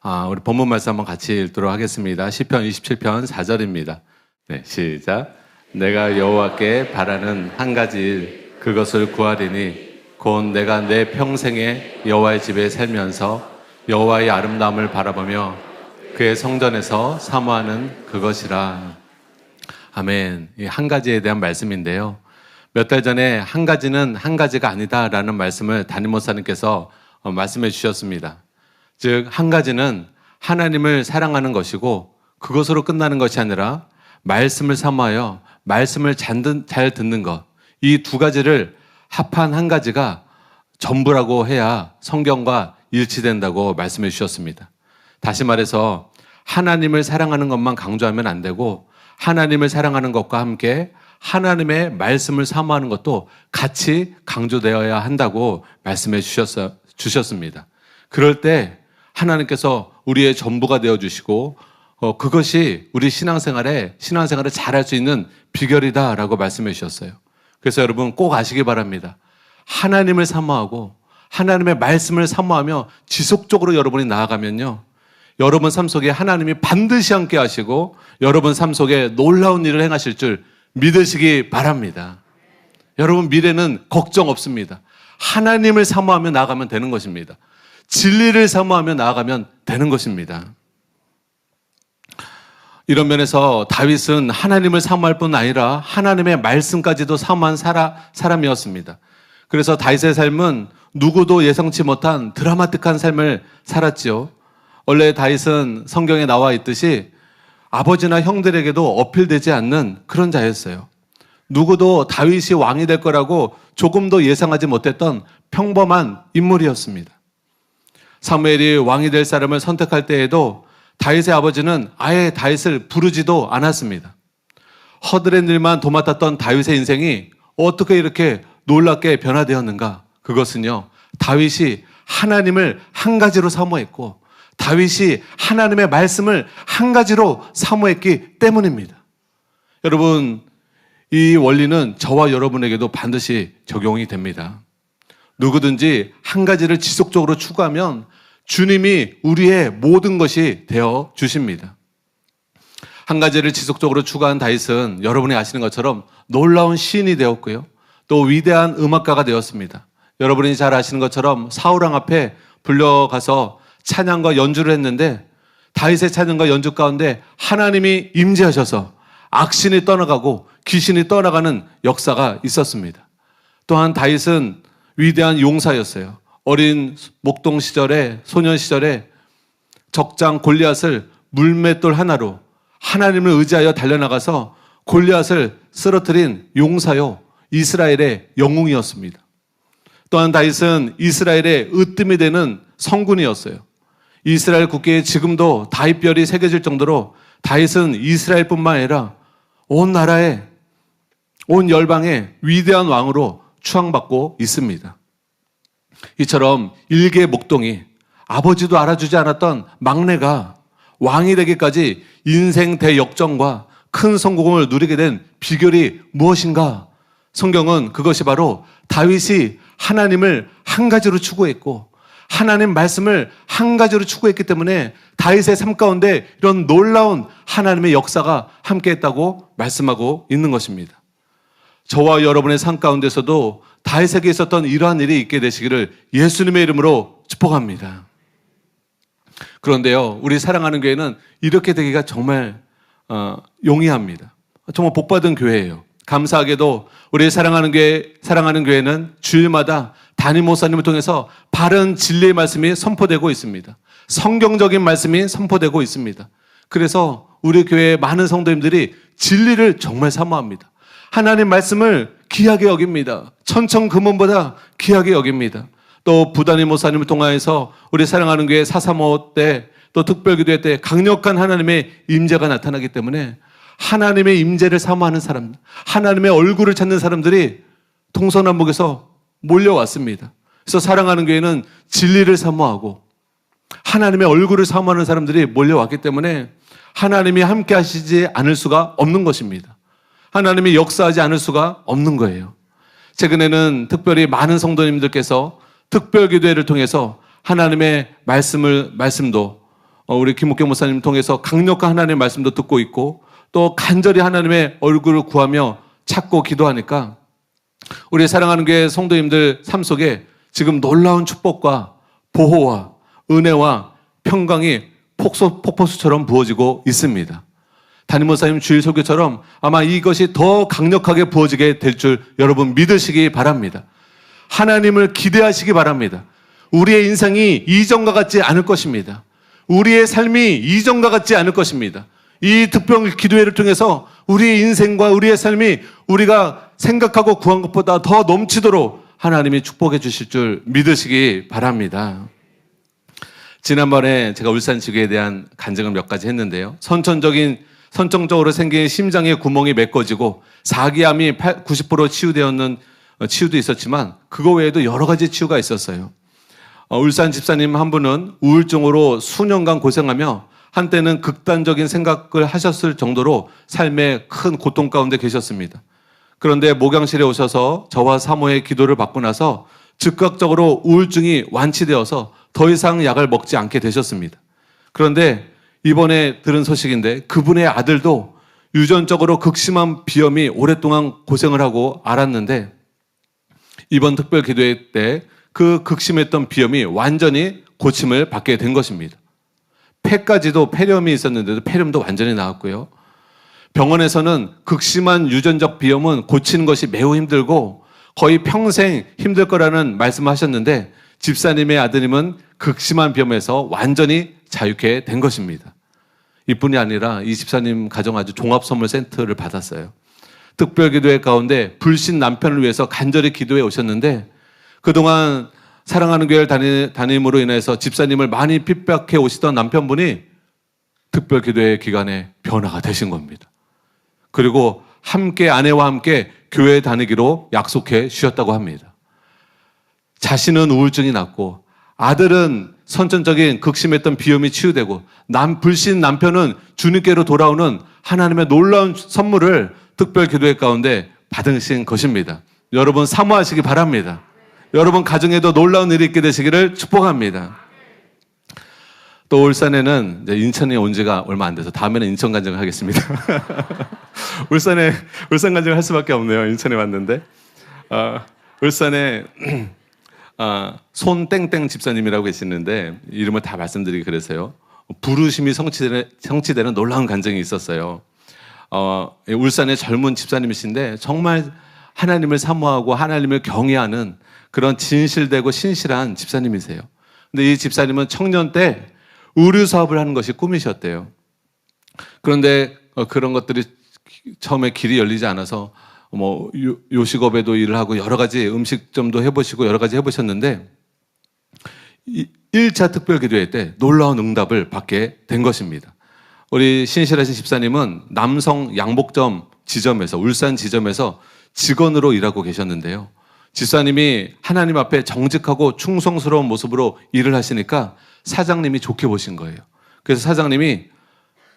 우리 본문 말씀 한번 같이 읽도록 하겠습니다. 시편 27편 4절입니다. 네, 시작. 내가 여호와께 바라는 한 가지 일, 그것을 구하리니 곧 내가 내 평생에 여호와의 집에 살면서 여호와의 아름다움을 바라보며 그의 성전에서 사모하는 그것이라. 아멘. 이 한 가지에 대한 말씀인데요. 몇 달 전에 한 가지는 한 가지가 아니다라는 말씀을 담임 목사님께서 말씀해 주셨습니다. 즉, 한 가지는 하나님을 사랑하는 것이고 그것으로 끝나는 것이 아니라 말씀을 사모하여 말씀을 잘 듣는 것, 이 두 가지를 합한 한 가지가 전부라고 해야 성경과 일치된다고 말씀해 주셨습니다. 다시 말해서 하나님을 사랑하는 것만 강조하면 안 되고 하나님을 사랑하는 것과 함께 하나님의 말씀을 사모하는 것도 같이 강조되어야 한다고 말씀해 주셨습니다. 그럴 때 하나님께서 우리의 전부가 되어주시고 그것이 우리 신앙생활을 잘할 수 있는 비결이다라고 말씀해 주셨어요. 그래서 여러분 꼭 아시기 바랍니다. 하나님을 사모하고 하나님의 말씀을 사모하며 지속적으로 여러분이 나아가면요, 여러분 삶 속에 하나님이 반드시 함께 하시고 여러분 삶 속에 놀라운 일을 행하실 줄 믿으시기 바랍니다. 여러분 미래는 걱정 없습니다. 하나님을 사모하며 나아가면 되는 것입니다. 진리를 사모하며 나아가면 되는 것입니다. 이런 면에서 다윗은 하나님을 사모할 뿐 아니라 하나님의 말씀까지도 사모한 사람이었습니다. 그래서 다윗의 삶은 누구도 예상치 못한 드라마틱한 삶을 살았지요. 원래 다윗은 성경에 나와 있듯이 아버지나 형들에게도 어필되지 않는 그런 자였어요. 누구도 다윗이 왕이 될 거라고 조금도 예상하지 못했던 평범한 인물이었습니다. 사무엘이 왕이 될 사람을 선택할 때에도 다윗의 아버지는 아예 다윗을 부르지도 않았습니다. 허드렛 일만 도맡았던 다윗의 인생이 어떻게 이렇게 놀랍게 변화되었는가? 그것은요, 다윗이 하나님을 한 가지로 사모했고 다윗이 하나님의 말씀을 한 가지로 사모했기 때문입니다. 여러분, 이 원리는 저와 여러분에게도 반드시 적용이 됩니다. 누구든지 한 가지를 지속적으로 추구하면 주님이 우리의 모든 것이 되어 주십니다. 한 가지를 지속적으로 추구한 다윗은 여러분이 아시는 것처럼 놀라운 시인이 되었고요, 또 위대한 음악가가 되었습니다. 여러분이 잘 아시는 것처럼 사울왕 앞에 불려가서 찬양과 연주를 했는데 다윗의 찬양과 연주 가운데 하나님이 임재하셔서 악신이 떠나가고 귀신이 떠나가는 역사가 있었습니다. 또한 다윗은 위대한 용사였어요. 어린 목동 시절에, 소년 시절에 적장 골리앗을 물맷돌 하나로 하나님을 의지하여 달려나가서 골리앗을 쓰러뜨린 용사요, 이스라엘의 영웅이었습니다. 또한 다윗은 이스라엘의 으뜸이 되는 성군이었어요. 이스라엘 국기에 지금도 다윗별이 새겨질 정도로 다윗은 이스라엘뿐만 아니라 온 나라에, 온 열방의 위대한 왕으로 추앙받고 있습니다. 이처럼 일개 목동이 아버지도 알아주지 않았던 막내가 왕이 되기까지 인생 대역전과 큰 성공을 누리게 된 비결이 무엇인가? 성경은 그것이 바로 다윗이 하나님을 한 가지로 추구했고 하나님 말씀을 한 가지로 추구했기 때문에 다윗의 삶 가운데 이런 놀라운 하나님의 역사가 함께했다고 말씀하고 있는 것입니다. 저와 여러분의 삶 가운데서도 다윗에게 있었던 이러한 일이 있게 되시기를 예수님의 이름으로 축복합니다. 그런데요, 우리 사랑하는 교회는 이렇게 되기가 정말 용이합니다. 정말 복받은 교회예요. 감사하게도 우리 사랑하는 교회는 주일마다 담임 목사님을 통해서 바른 진리의 말씀이 선포되고 있습니다. 성경적인 말씀이 선포되고 있습니다. 그래서 우리 교회의 많은 성도님들이 진리를 정말 사모합니다. 하나님 말씀을 귀하게 여깁니다. 천천금원보다 귀하게 여깁니다. 또 부담임 목사님을 통하여서 우리 사랑하는 교회 435 때, 또 특별기도회 때 강력한 하나님의 임재가 나타나기 때문에 하나님의 임재를 사모하는 사람, 하나님의 얼굴을 찾는 사람들이 동서남북에서 몰려왔습니다. 그래서 사랑하는 교회는 진리를 사모하고 하나님의 얼굴을 사모하는 사람들이 몰려왔기 때문에 하나님이 함께 하시지 않을 수가 없는 것입니다. 하나님이 역사하지 않을 수가 없는 거예요. 최근에는 특별히 많은 성도님들께서 특별기도회를 통해서 하나님의 말씀도 우리 김옥경 목사님 통해서 강력한 하나님의 말씀도 듣고 있고 또 간절히 하나님의 얼굴을 구하며 찾고 기도하니까 우리 사랑하는 교회 성도님들 삶 속에 지금 놀라운 축복과 보호와 은혜와 평강이 폭포수처럼 부어지고 있습니다. 담임 목사님 주일 설교처럼 아마 이것이 더 강력하게 부어지게 될 줄 여러분 믿으시기 바랍니다. 하나님을 기대하시기 바랍니다. 우리의 인생이 이전과 같지 않을 것입니다. 우리의 삶이 이전과 같지 않을 것입니다. 이 특별 기도회를 통해서 우리의 인생과 우리의 삶이 우리가 생각하고 구한 것보다 더 넘치도록 하나님이 축복해 주실 줄 믿으시기 바랍니다. 지난번에 제가 울산 지교에 대한 간증을 몇 가지 했는데요. 선천적으로 생긴 심장의 구멍이 메꿔지고 4기암이 90% 치유되었는 치유도 있었지만 그거 외에도 여러 가지 치유가 있었어요. 울산 집사님 한 분은 우울증으로 수년간 고생하며 한때는 극단적인 생각을 하셨을 정도로 삶의 큰 고통 가운데 계셨습니다. 그런데 목양실에 오셔서 저와 사모의 기도를 받고 나서 즉각적으로 우울증이 완치되어서 더 이상 약을 먹지 않게 되셨습니다. 그런데 이번에 들은 소식인데 그분의 아들도 유전적으로 극심한 비염이 오랫동안 고생을 하고 앓았는데 이번 특별 기도회 때 그 극심했던 비염이 완전히 고침을 받게 된 것입니다. 폐까지도 폐렴이 있었는데도 폐렴도 완전히 나았고요. 병원에서는 극심한 유전적 비염은 고치는 것이 매우 힘들고 거의 평생 힘들 거라는 말씀을 하셨는데 집사님의 아드님은 극심한 비염에서 완전히 자유케 된 것입니다. 이뿐이 아니라 이 집사님 가정 아주 종합선물 센터를 받았어요. 특별기도회 가운데 불신 남편을 위해서 간절히 기도해 오셨는데 그동안 사랑하는 교회를 다님으로 인해서 집사님을 많이 핍박해 오시던 남편분이 특별기도회 기간에 변화가 되신 겁니다. 그리고 함께 아내와 함께 교회에 다니기로 약속해 주셨다고 합니다. 자신은 우울증이 낫고 아들은 선천적인 극심했던 비염이 치유되고 불신 남편은 주님께로 돌아오는 하나님의 놀라운 선물을 특별기도회 가운데 받으신 것입니다. 여러분 사모하시기 바랍니다. 여러분 가정에도 놀라운 일이 있게 되시기를 축복합니다. 또 울산에는 이제 인천에 온 지가 얼마 안 돼서 다음에는 인천 간증을 하겠습니다. 울산 간증을 할 수밖에 없네요. 인천에 왔는데 울산에 손땡땡 집사님이라고 계시는데 이름을 다 말씀드리기 그래서요. 부르심이 성취되는 놀라운 간증이 있었어요. 울산의 젊은 집사님이신데 정말 하나님을 사모하고 하나님을 경외하는 그런 진실되고 신실한 집사님이세요. 근데 이 집사님은 청년 때 의류 사업을 하는 것이 꿈이셨대요. 그런데 그런 것들이 처음에 길이 열리지 않아서 요식업에도 일을 하고 여러 가지 음식점도 해보시고 여러 가지 해보셨는데 1차 특별기도회 때 놀라운 응답을 받게 된 것입니다. 우리 신실하신 집사님은 남성 양복점 지점에서 울산 지점에서 직원으로 일하고 계셨는데요. 집사님이 하나님 앞에 정직하고 충성스러운 모습으로 일을 하시니까 사장님이 좋게 보신 거예요. 그래서 사장님이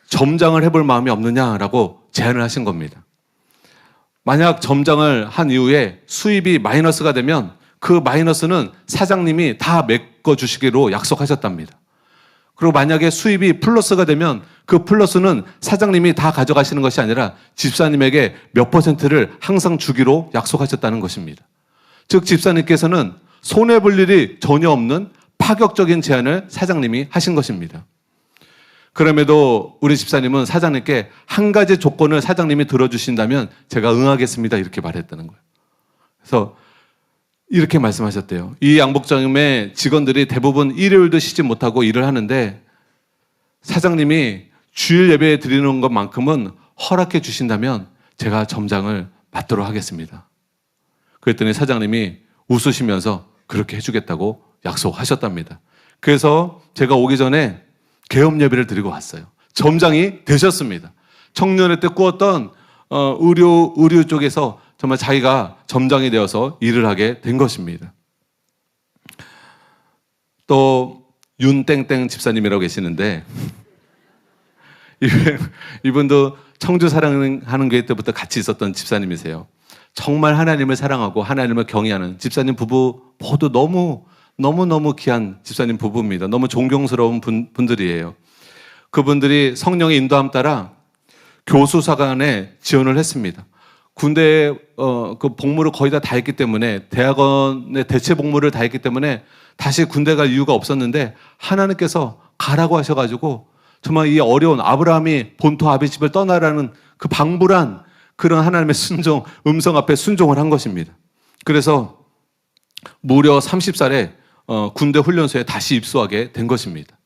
점장을 해볼 마음이 없느냐라고 제안을 하신 겁니다. 만약 점장을 한 이후에 수입이 마이너스가 되면 그 마이너스는 사장님이 다 메꿔주시기로 약속하셨답니다. 그리고 만약에 수입이 플러스가 되면 그 플러스는 사장님이 다 가져가시는 것이 아니라 집사님에게 몇 %를 항상 주기로 약속하셨다는 것입니다. 즉 집사님께서는 손해볼 일이 전혀 없는 파격적인 제안을 사장님이 하신 것입니다. 그럼에도 우리 집사님은 사장님께 한 가지 조건을 사장님이 들어주신다면 제가 응하겠습니다 이렇게 말했다는 거예요. 그래서 이렇게 말씀하셨대요. 이 양복점의 직원들이 대부분 일요일도 쉬지 못하고 일을 하는데 사장님이 주일 예배 드리는 것만큼은 허락해 주신다면 제가 점장을 맡도록 하겠습니다. 그랬더니 사장님이 웃으시면서 그렇게 해주겠다고 약속하셨답니다. 그래서 제가 오기 전에 개업 예배를 드리고 왔어요. 점장이 되셨습니다. 청년회 때 꾸었던 의류 쪽에서 정말 자기가 점장이 되어서 일을 하게 된 것입니다. 또 윤땡땡 집사님이라고 계시는데 이분도 청주 사랑하는 교회 때부터 같이 있었던 집사님이세요. 정말 하나님을 사랑하고 하나님을 경외하는 집사님 부부 모두 너무너무 귀한 집사님 부부입니다. 너무 존경스러운 분들이에요. 그분들이 성령의 인도함 따라 교수사관에 지원을 했습니다. 군대에 그 복무를 거의 다 했기 때문에, 대학원의 대체 복무를 다 했기 때문에 다시 군대 갈 이유가 없었는데 하나님께서 가라고 하셔가지고 정말 이 어려운 아브라함이 본토 아비집을 떠나라는 그 방불한 그런 하나님의 순종, 음성 앞에 순종을 한 것입니다. 그래서 무려 30살에 군대 훈련소에 다시 입소하게 된 것입니다.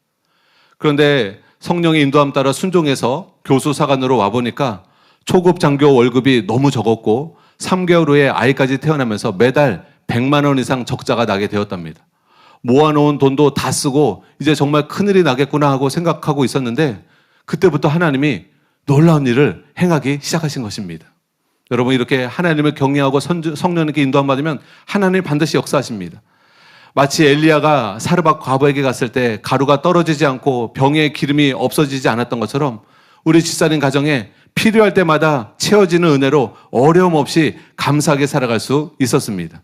그런데 성령의 인도함 따라 순종해서 교수사관으로 와보니까 초급 장교 월급이 너무 적었고 3개월 후에 아이까지 태어나면서 매달 100만 원 이상 적자가 나게 되었답니다. 모아놓은 돈도 다 쓰고 이제 정말 큰일이 나겠구나 하고 생각하고 있었는데 그때부터 하나님이 놀라운 일을 행하기 시작하신 것입니다. 여러분, 이렇게 하나님을 경외하고 성령님께 인도함 받으면 하나님이 반드시 역사하십니다. 마치 엘리야가 사르밧 과부에게 갔을 때 가루가 떨어지지 않고 병에 기름이 없어지지 않았던 것처럼 우리 집사님 가정에 필요할 때마다 채워지는 은혜로 어려움 없이 감사하게 살아갈 수 있었습니다.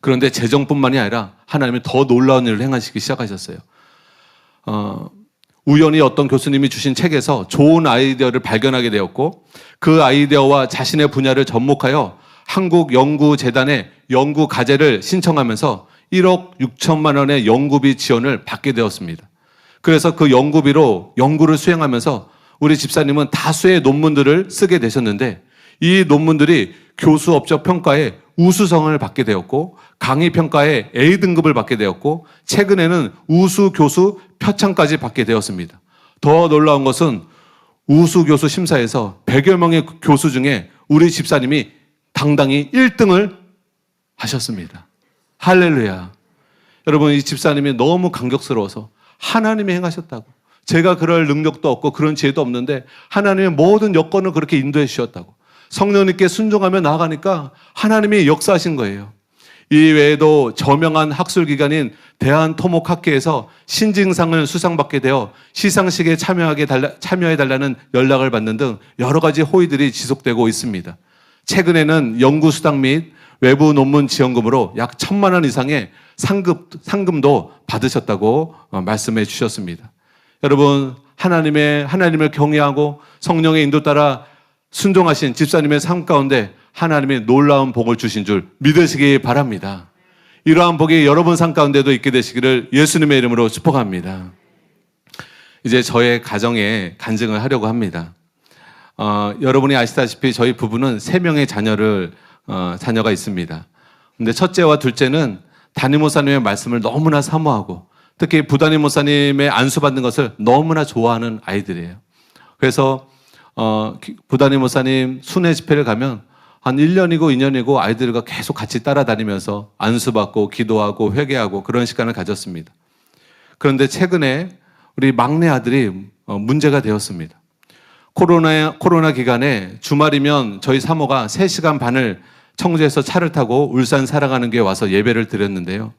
그런데 재정뿐만이 아니라 하나님이 더 놀라운 일을 행하시기 시작하셨어요. 우연히 어떤 교수님이 주신 책에서 좋은 아이디어를 발견하게 되었고 그 아이디어와 자신의 분야를 접목하여 한국연구재단에 연구 과제를 신청하면서 1억 6천만 원의 연구비 지원을 받게 되었습니다. 그래서 그 연구비로 연구를 수행하면서 우리 집사님은 다수의 논문들을 쓰게 되셨는데 이 논문들이 교수 업적 평가에 우수성을 받게 되었고 강의 평가에 A등급을 받게 되었고 최근에는 우수 교수 표창까지 받게 되었습니다. 더 놀라운 것은 우수 교수 심사에서 100여 명의 교수 중에 우리 집사님이 당당히 1등을 하셨습니다. 할렐루야. 여러분, 이 집사님이 너무 감격스러워서 하나님이 행하셨다고. 제가 그럴 능력도 없고 그런 지혜도 없는데 하나님의 모든 여건을 그렇게 인도해 주셨다고. 성령님께 순종하며 나아가니까 하나님이 역사하신 거예요. 이 외에도 저명한 학술기관인 대한토목학회에서 신징상을 수상받게 되어 시상식에 참여해달라는 연락을 받는 등 여러 가지 호의들이 지속되고 있습니다. 최근에는 연구수당 및 외부 논문 지원금으로 약 1,000만 원 이상의 상금도 받으셨다고 말씀해 주셨습니다. 여러분, 하나님을 경외하고 성령의 인도 따라 순종하신 집사님의 삶 가운데 하나님의 놀라운 복을 주신 줄 믿으시기 바랍니다. 이러한 복이 여러분 삶 가운데도 있게 되시기를 예수님의 이름으로 축복합니다. 이제 저의 가정에 간증을 하려고 합니다. 여러분이 아시다시피 저희 부부는 3명의 자녀가 있습니다. 근데 첫째와 둘째는 담임 목사님의 말씀을 너무나 사모하고 특히 부담임 목사님의 안수받는 것을 너무나 좋아하는 아이들이에요. 그래서 부담임 목사님 순회 집회를 가면 한 1년이고 2년이고 아이들과 계속 같이 따라다니면서 안수받고 기도하고 회개하고 그런 시간을 가졌습니다. 그런데 최근에 우리 막내 아들이 문제가 되었습니다. 코로나 기간에 주말이면 저희 사모가 3시간 반을 청주에서 차를 타고 울산 살아가는 게 와서 예배를 드렸는데요.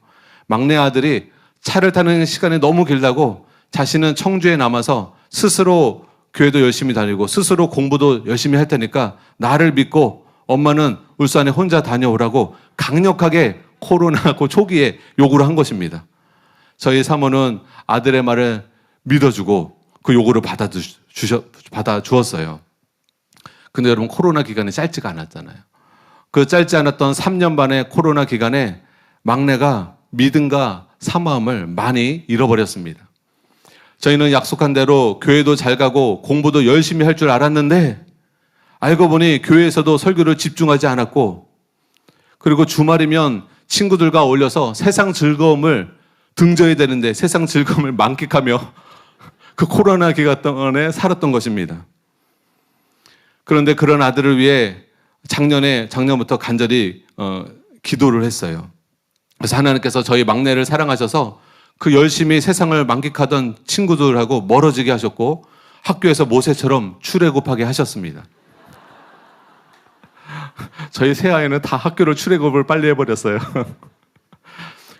막내 아들이 차를 타는 시간이 너무 길다고 자신은 청주에 남아서 스스로 교회도 열심히 다니고 스스로 공부도 열심히 할 테니까 나를 믿고 엄마는 울산에 혼자 다녀오라고 강력하게 코로나 초기에 요구를 한 것입니다. 저희 사모는 아들의 말을 믿어주고 그 요구를 받아주었어요. 근데 여러분, 코로나 기간이 짧지가 않았잖아요. 그 짧지 않았던 3년 반의 코로나 기간에 막내가 믿음과 사모함을 많이 잃어버렸습니다. 저희는 약속한 대로 교회도 잘 가고 공부도 열심히 할 줄 알았는데 알고 보니 교회에서도 설교를 집중하지 않았고 그리고 주말이면 친구들과 어울려서 세상 즐거움을 등져야 되는데 세상 즐거움을 만끽하며 그 코로나 기간 동안에 살았던 것입니다. 그런데 그런 아들을 위해 작년부터 간절히 기도를 했어요. 그래서 하나님께서 저희 막내를 사랑하셔서 그 열심히 세상을 만끽하던 친구들하고 멀어지게 하셨고 학교에서 모세처럼 출애굽하게 하셨습니다. 저희 새아이는 다 학교를 출애굽을 빨리 해버렸어요.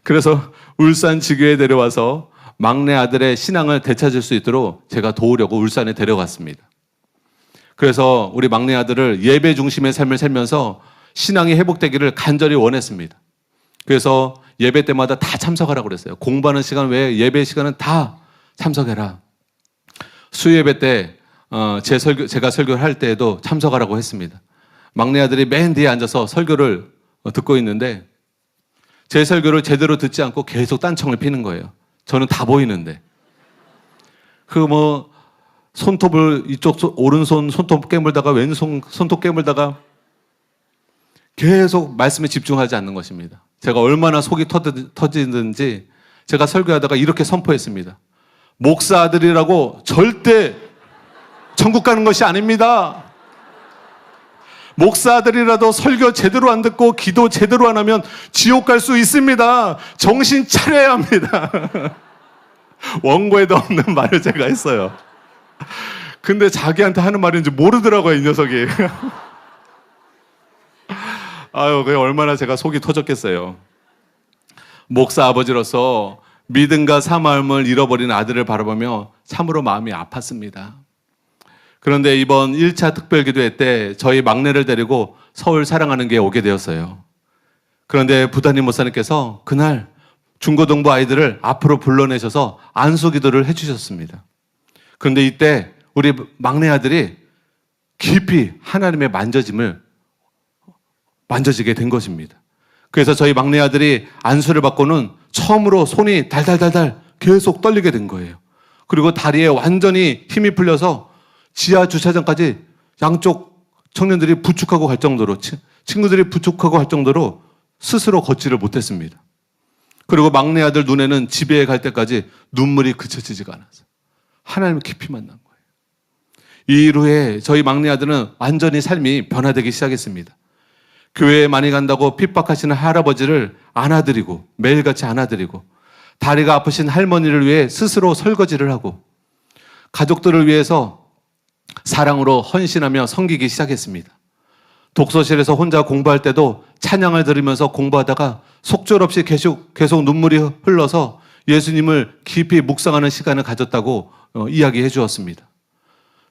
그래서 울산 지교에 데려와서 막내 아들의 신앙을 되찾을 수 있도록 제가 도우려고 울산에 데려갔습니다. 그래서 우리 막내 아들을 예배 중심의 삶을 살면서 신앙이 회복되기를 간절히 원했습니다. 그래서 예배 때마다 다 참석하라고 그랬어요. 공부하는 시간 외에 예배 시간은 다 참석해라. 수요예배 때 제가 설교를 할 때에도 참석하라고 했습니다. 막내 아들이 맨 뒤에 앉아서 설교를 듣고 있는데 제 설교를 제대로 듣지 않고 계속 딴청을 피는 거예요. 저는 다 보이는데. 손톱을 오른손 손톱 깨물다가 왼손 손톱 깨물다가 계속 말씀에 집중하지 않는 것입니다. 제가 얼마나 속이 터지는지 제가 설교하다가 이렇게 선포했습니다. 목사 아들이라고 절대 천국 가는 것이 아닙니다. 목사 아들이라도 설교 제대로 안 듣고 기도 제대로 안 하면 지옥 갈 수 있습니다. 정신 차려야 합니다. 원고에도 없는 말을 제가 했어요. 근데 자기한테 하는 말인지 모르더라고요, 이 녀석이. 아유, 그게 얼마나 제가 속이 터졌겠어요. 목사 아버지로서 믿음과 사마음을 잃어버린 아들을 바라보며 참으로 마음이 아팠습니다. 그런데 이번 1차 특별기도회 때 저희 막내를 데리고 서울 사랑하는 게 오게 되었어요. 그런데 부단임 목사님께서 그날 중고등부 아이들을 앞으로 불러내셔서 안수기도를 해주셨습니다. 그런데 이때 우리 막내 아들이 깊이 하나님의 만져지게 된 것입니다. 그래서 저희 막내 아들이 안수를 받고는 처음으로 손이 달달달달 계속 떨리게 된 거예요. 그리고 다리에 완전히 힘이 풀려서 지하 주차장까지 양쪽 청년들이 부축하고 갈 정도로, 친구들이 부축하고 갈 정도로 스스로 걷지를 못했습니다. 그리고 막내 아들 눈에는 집에 갈 때까지 눈물이 그쳐지지가 않았어요. 하나님을 깊이 만난 거예요. 이 이후에 저희 막내 아들은 완전히 삶이 변화되기 시작했습니다. 교회에 많이 간다고 핍박하시는 할아버지를 안아드리고, 매일같이 안아드리고, 다리가 아프신 할머니를 위해 스스로 설거지를 하고, 가족들을 위해서 사랑으로 헌신하며 섬기기 시작했습니다. 독서실에서 혼자 공부할 때도 찬양을 들으면서 공부하다가 속절없이 계속 눈물이 흘러서 예수님을 깊이 묵상하는 시간을 가졌다고 이야기해 주었습니다.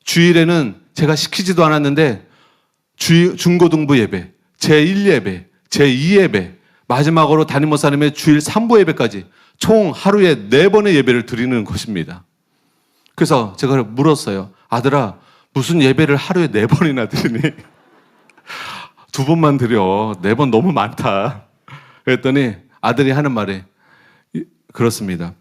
주일에는 제가 시키지도 않았는데 중고등부 예배, 제1예배, 제2예배, 마지막으로 담임 목사님의 주일 3부 예배까지 총 하루에 4번의 예배를 드리는 것입니다. 그래서 제가 물었어요. 아들아, 무슨 예배를 하루에 4번이나 드리니? 2번만 드려. 4번 너무 많다. 그랬더니 아들이 하는 말이 그렇습니다.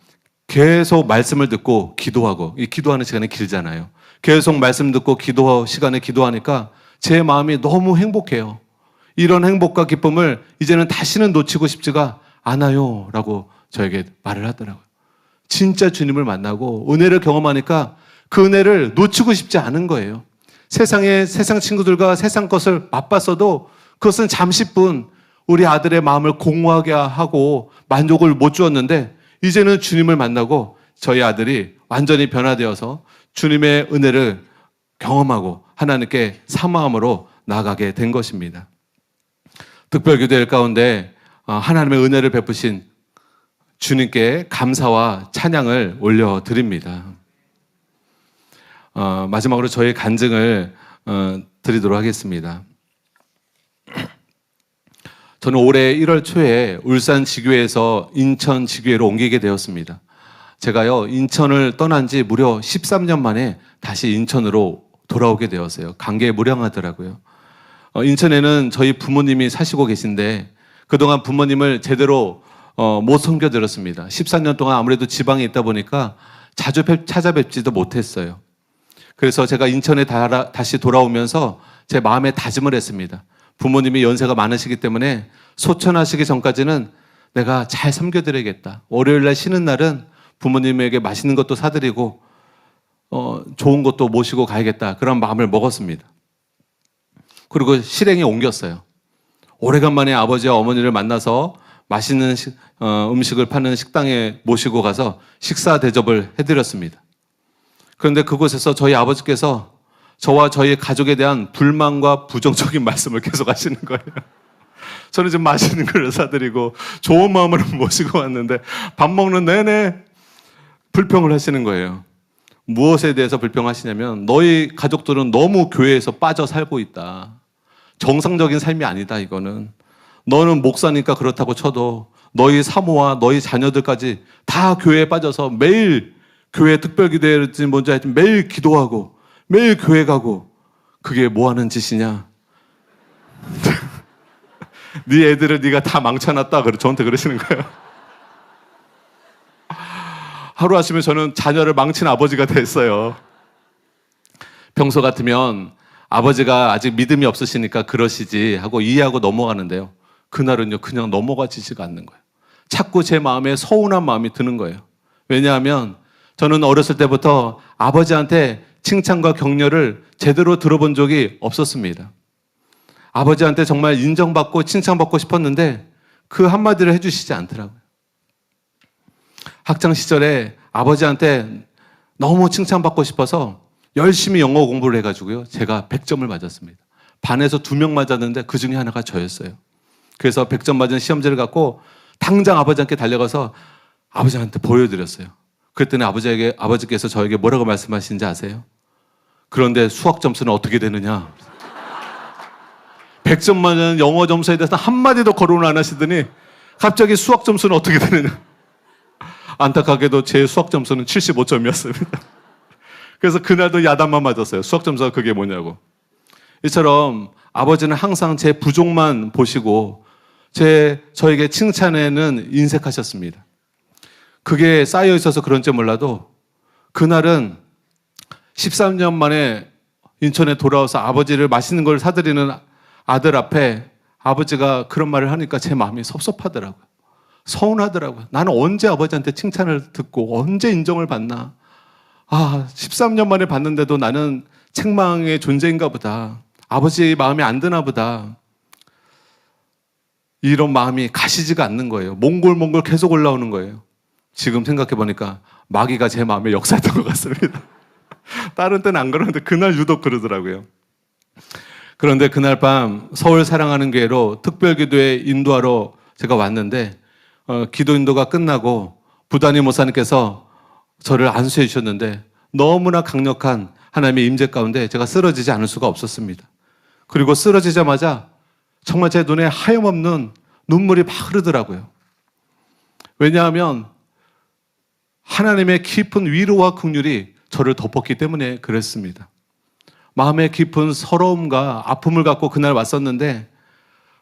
계속 말씀을 듣고 기도하고, 이 기도하는 시간이 길잖아요. 계속 말씀 듣고 시간에 기도하니까 제 마음이 너무 행복해요. 이런 행복과 기쁨을 이제는 다시는 놓치고 싶지가 않아요. 라고 저에게 말을 하더라고요. 진짜 주님을 만나고 은혜를 경험하니까 그 은혜를 놓치고 싶지 않은 거예요. 세상 친구들과 세상 것을 맛봤어도 그것은 잠시뿐 우리 아들의 마음을 공허하게 하고 만족을 못 주었는데 이제는 주님을 만나고 저희 아들이 완전히 변화되어서 주님의 은혜를 경험하고 하나님께 사모함으로 나아가게 된 것입니다. 특별기도회 가운데 하나님의 은혜를 베푸신 주님께 감사와 찬양을 올려드립니다. 마지막으로 저의 간증을 드리도록 하겠습니다. 저는 올해 1월 초에 울산 지교회에서 인천 지교회로 옮기게 되었습니다. 제가요, 인천을 떠난 지 무려 13년 만에 다시 인천으로 돌아오게 되었어요. 감개무량하더라고요. 인천에는 저희 부모님이 사시고 계신데 그동안 부모님을 제대로 못 섬겨드렸습니다. 14년 동안 아무래도 지방에 있다 보니까 자주 찾아뵙지도 못했어요. 그래서 제가 인천에 다시 돌아오면서 제 마음에 다짐을 했습니다. 부모님이 연세가 많으시기 때문에 소천하시기 전까지는 내가 잘 섬겨드려야겠다. 월요일날 쉬는 날은 부모님에게 맛있는 것도 사드리고 좋은 것도 모시고 가야겠다. 그런 마음을 먹었습니다. 그리고 실행에 옮겼어요. 오래간만에 아버지와 어머니를 만나서 맛있는 음식을 파는 식당에 모시고 가서 식사 대접을 해드렸습니다. 그런데 그곳에서 저희 아버지께서 저와 저희 가족에 대한 불만과 부정적인 말씀을 계속 하시는 거예요. 저는 좀 맛있는 걸 사드리고 좋은 마음으로 모시고 왔는데 밥 먹는 내내 불평을 하시는 거예요. 무엇에 대해서 불평하시냐면 너희 가족들은 너무 교회에서 빠져 살고 있다. 정상적인 삶이 아니다 이거는. 너는 목사니까 그렇다고 쳐도 너희 사모와 너희 자녀들까지 다 교회에 빠져서 매일 교회 특별기도회든지 뭔지 하여튼 매일 기도하고 매일 교회 가고 그게 뭐 하는 짓이냐? 네 애들을 네가 다 망쳐놨다. 저한테 그러시는 거예요. 하루아침에 저는 자녀를 망친 아버지가 됐어요. 평소 같으면 아버지가 아직 믿음이 없으시니까 그러시지 하고 이해하고 넘어가는데요. 그날은요, 그냥 넘어가지지가 않는 거예요. 자꾸 제 마음에 서운한 마음이 드는 거예요. 왜냐하면 저는 어렸을 때부터 아버지한테 칭찬과 격려를 제대로 들어본 적이 없었습니다. 아버지한테 정말 인정받고 칭찬받고 싶었는데 그 한마디를 해주시지 않더라고요. 학창 시절에 아버지한테 너무 칭찬받고 싶어서 열심히 영어 공부를 해가지고요. 제가 100점을 맞았습니다. 반에서 2명 맞았는데 그 중에 하나가 저였어요. 그래서 100점 맞은 시험지를 갖고 당장 아버지한테 달려가서 아버지한테 보여드렸어요. 그랬더니 아버지께서 저에게 뭐라고 말씀하시는지 아세요? 그런데 수학 점수는 어떻게 되느냐? 100점 맞은 영어 점수에 대해서 한마디도 거론을 안 하시더니 갑자기 수학 점수는 어떻게 되느냐? 안타깝게도 제 수학 점수는 75점이었습니다. 그래서 그날도 야단만 맞았어요. 수학 점수가 그게 뭐냐고. 이처럼 아버지는 항상 제 부족만 보시고 저에게 칭찬에는 인색하셨습니다. 그게 쌓여 있어서 그런지 몰라도 그날은 13년 만에 인천에 돌아와서 아버지를 맛있는 걸 사드리는 아들 앞에 아버지가 그런 말을 하니까 제 마음이 섭섭하더라고요. 서운하더라고요. 나는 언제 아버지한테 칭찬을 듣고 언제 인정을 받나. 13년 만에 봤는데도 나는 책망의 존재인가 보다. 아버지의 마음에 안 드나 보다. 이런 마음이 가시지가 않는 거예요. 몽골 계속 올라오는 거예요. 지금 생각해보니까 마귀가 제 마음에 역사했던 것 같습니다. 다른 때는 안 그러는데 그날 유독 그러더라고요. 그런데 그날 밤 서울 사랑하는 교회로 특별기도회 인도하러 제가 왔는데 기도 인도가 끝나고 부단희 목사님께서 저를 안수해 주셨는데 너무나 강력한 하나님의 임재 가운데 제가 쓰러지지 않을 수가 없었습니다. 그리고 쓰러지자마자 정말 제 눈에 하염없는 눈물이 막 흐르더라고요. 왜냐하면 하나님의 깊은 위로와 긍휼이 저를 덮었기 때문에 그랬습니다. 마음의 깊은 서러움과 아픔을 갖고 그날 왔었는데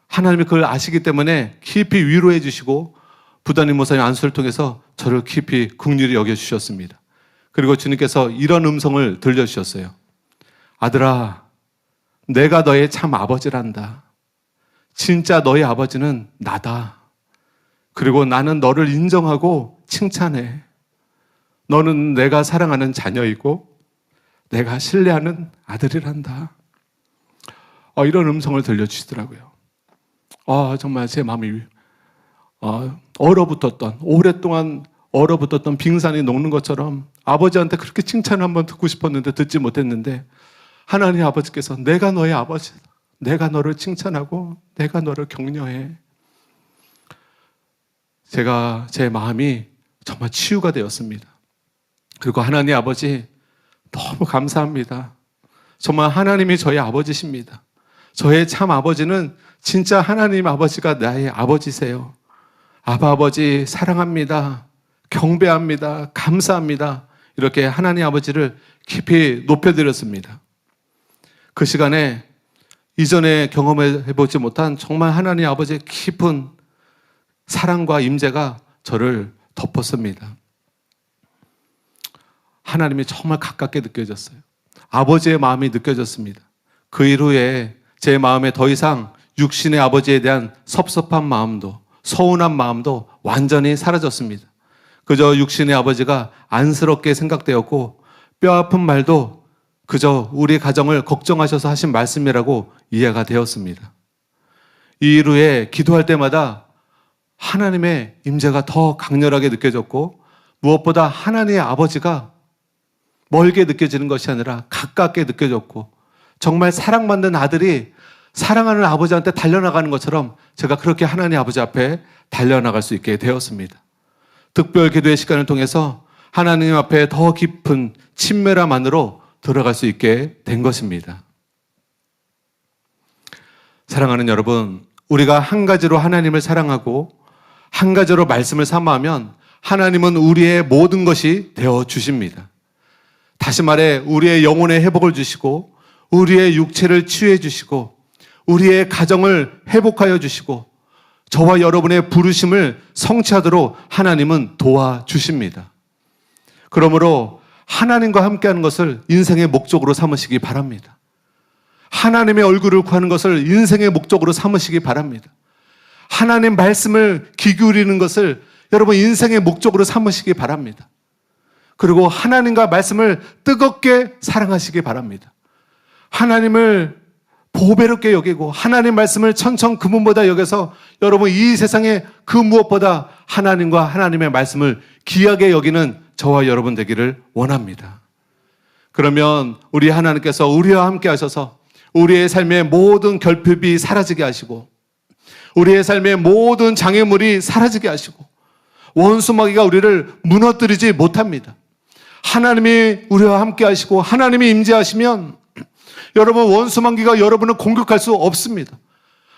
하나님이 그걸 아시기 때문에 깊이 위로해 주시고 부단희 목사님 안수를 통해서 저를 깊이 긍휼히 여겨주셨습니다. 그리고 주님께서 이런 음성을 들려주셨어요. 아들아, 내가 너의 참 아버지란다. 진짜 너의 아버지는 나다. 그리고 나는 너를 인정하고 칭찬해. 너는 내가 사랑하는 자녀이고 내가 신뢰하는 아들이란다. 이런 음성을 들려주시더라고요. 정말 제 마음이 오랫동안 얼어붙었던 빙산이 녹는 것처럼 아버지한테 그렇게 칭찬을 한번 듣고 싶었는데 듣지 못했는데 하나님 아버지께서 내가 너의 아버지다. 내가 너를 칭찬하고 내가 너를 격려해. 제 마음이 정말 치유가 되었습니다. 그리고 하나님 아버지 너무 감사합니다. 정말 하나님이 저의 아버지십니다. 저의 참 아버지는 진짜 하나님 아버지가 나의 아버지세요. 아버지 사랑합니다. 경배합니다. 감사합니다. 이렇게 하나님 아버지를 깊이 높여드렸습니다. 그 시간에 이전에 경험해보지 못한 정말 하나님 아버지의 깊은 사랑과 임재가 저를 덮었습니다. 하나님이 정말 가깝게 느껴졌어요. 아버지의 마음이 느껴졌습니다. 그 이후에 제 마음에 더 이상 육신의 아버지에 대한 섭섭한 마음도 서운한 마음도 완전히 사라졌습니다. 그저 육신의 아버지가 안쓰럽게 생각되었고 뼈아픈 말도 그저 우리 가정을 걱정하셔서 하신 말씀이라고 이해가 되었습니다. 이 이후에 기도할 때마다 하나님의 임재가 더 강렬하게 느껴졌고 무엇보다 하나님의 아버지가 멀게 느껴지는 것이 아니라 가깝게 느껴졌고 정말 사랑받는 아들이 사랑하는 아버지한테 달려나가는 것처럼 제가 그렇게 하나님 아버지 앞에 달려나갈 수 있게 되었습니다. 특별 기도의 시간을 통해서 하나님 앞에 더 깊은 친밀함 안으로 들어갈 수 있게 된 것입니다. 사랑하는 여러분, 우리가 한 가지로 하나님을 사랑하고 한 가지로 말씀을 사모하면 하나님은 우리의 모든 것이 되어 주십니다. 다시 말해 우리의 영혼의 회복을 주시고 우리의 육체를 치유해 주시고 우리의 가정을 회복하여 주시고 저와 여러분의 부르심을 성취하도록 하나님은 도와주십니다. 그러므로 하나님과 함께하는 것을 인생의 목적으로 삼으시기 바랍니다. 하나님의 얼굴을 구하는 것을 인생의 목적으로 삼으시기 바랍니다. 하나님 말씀을 귀 기울이는 것을 여러분 인생의 목적으로 삼으시기 바랍니다. 그리고 하나님과 말씀을 뜨겁게 사랑하시기 바랍니다. 하나님을 보배롭게 여기고 하나님 말씀을 천천금은보다 여겨서 여러분 이 세상에 그 무엇보다 하나님과 하나님의 말씀을 귀하게 여기는 저와 여러분 되기를 원합니다. 그러면 우리 하나님께서 우리와 함께 하셔서 우리의 삶의 모든 결핍이 사라지게 하시고 우리의 삶의 모든 장애물이 사라지게 하시고 원수마귀가 우리를 무너뜨리지 못합니다. 하나님이 우리와 함께 하시고 하나님이 임재하시면 여러분 원수마귀가 여러분을 공격할 수 없습니다.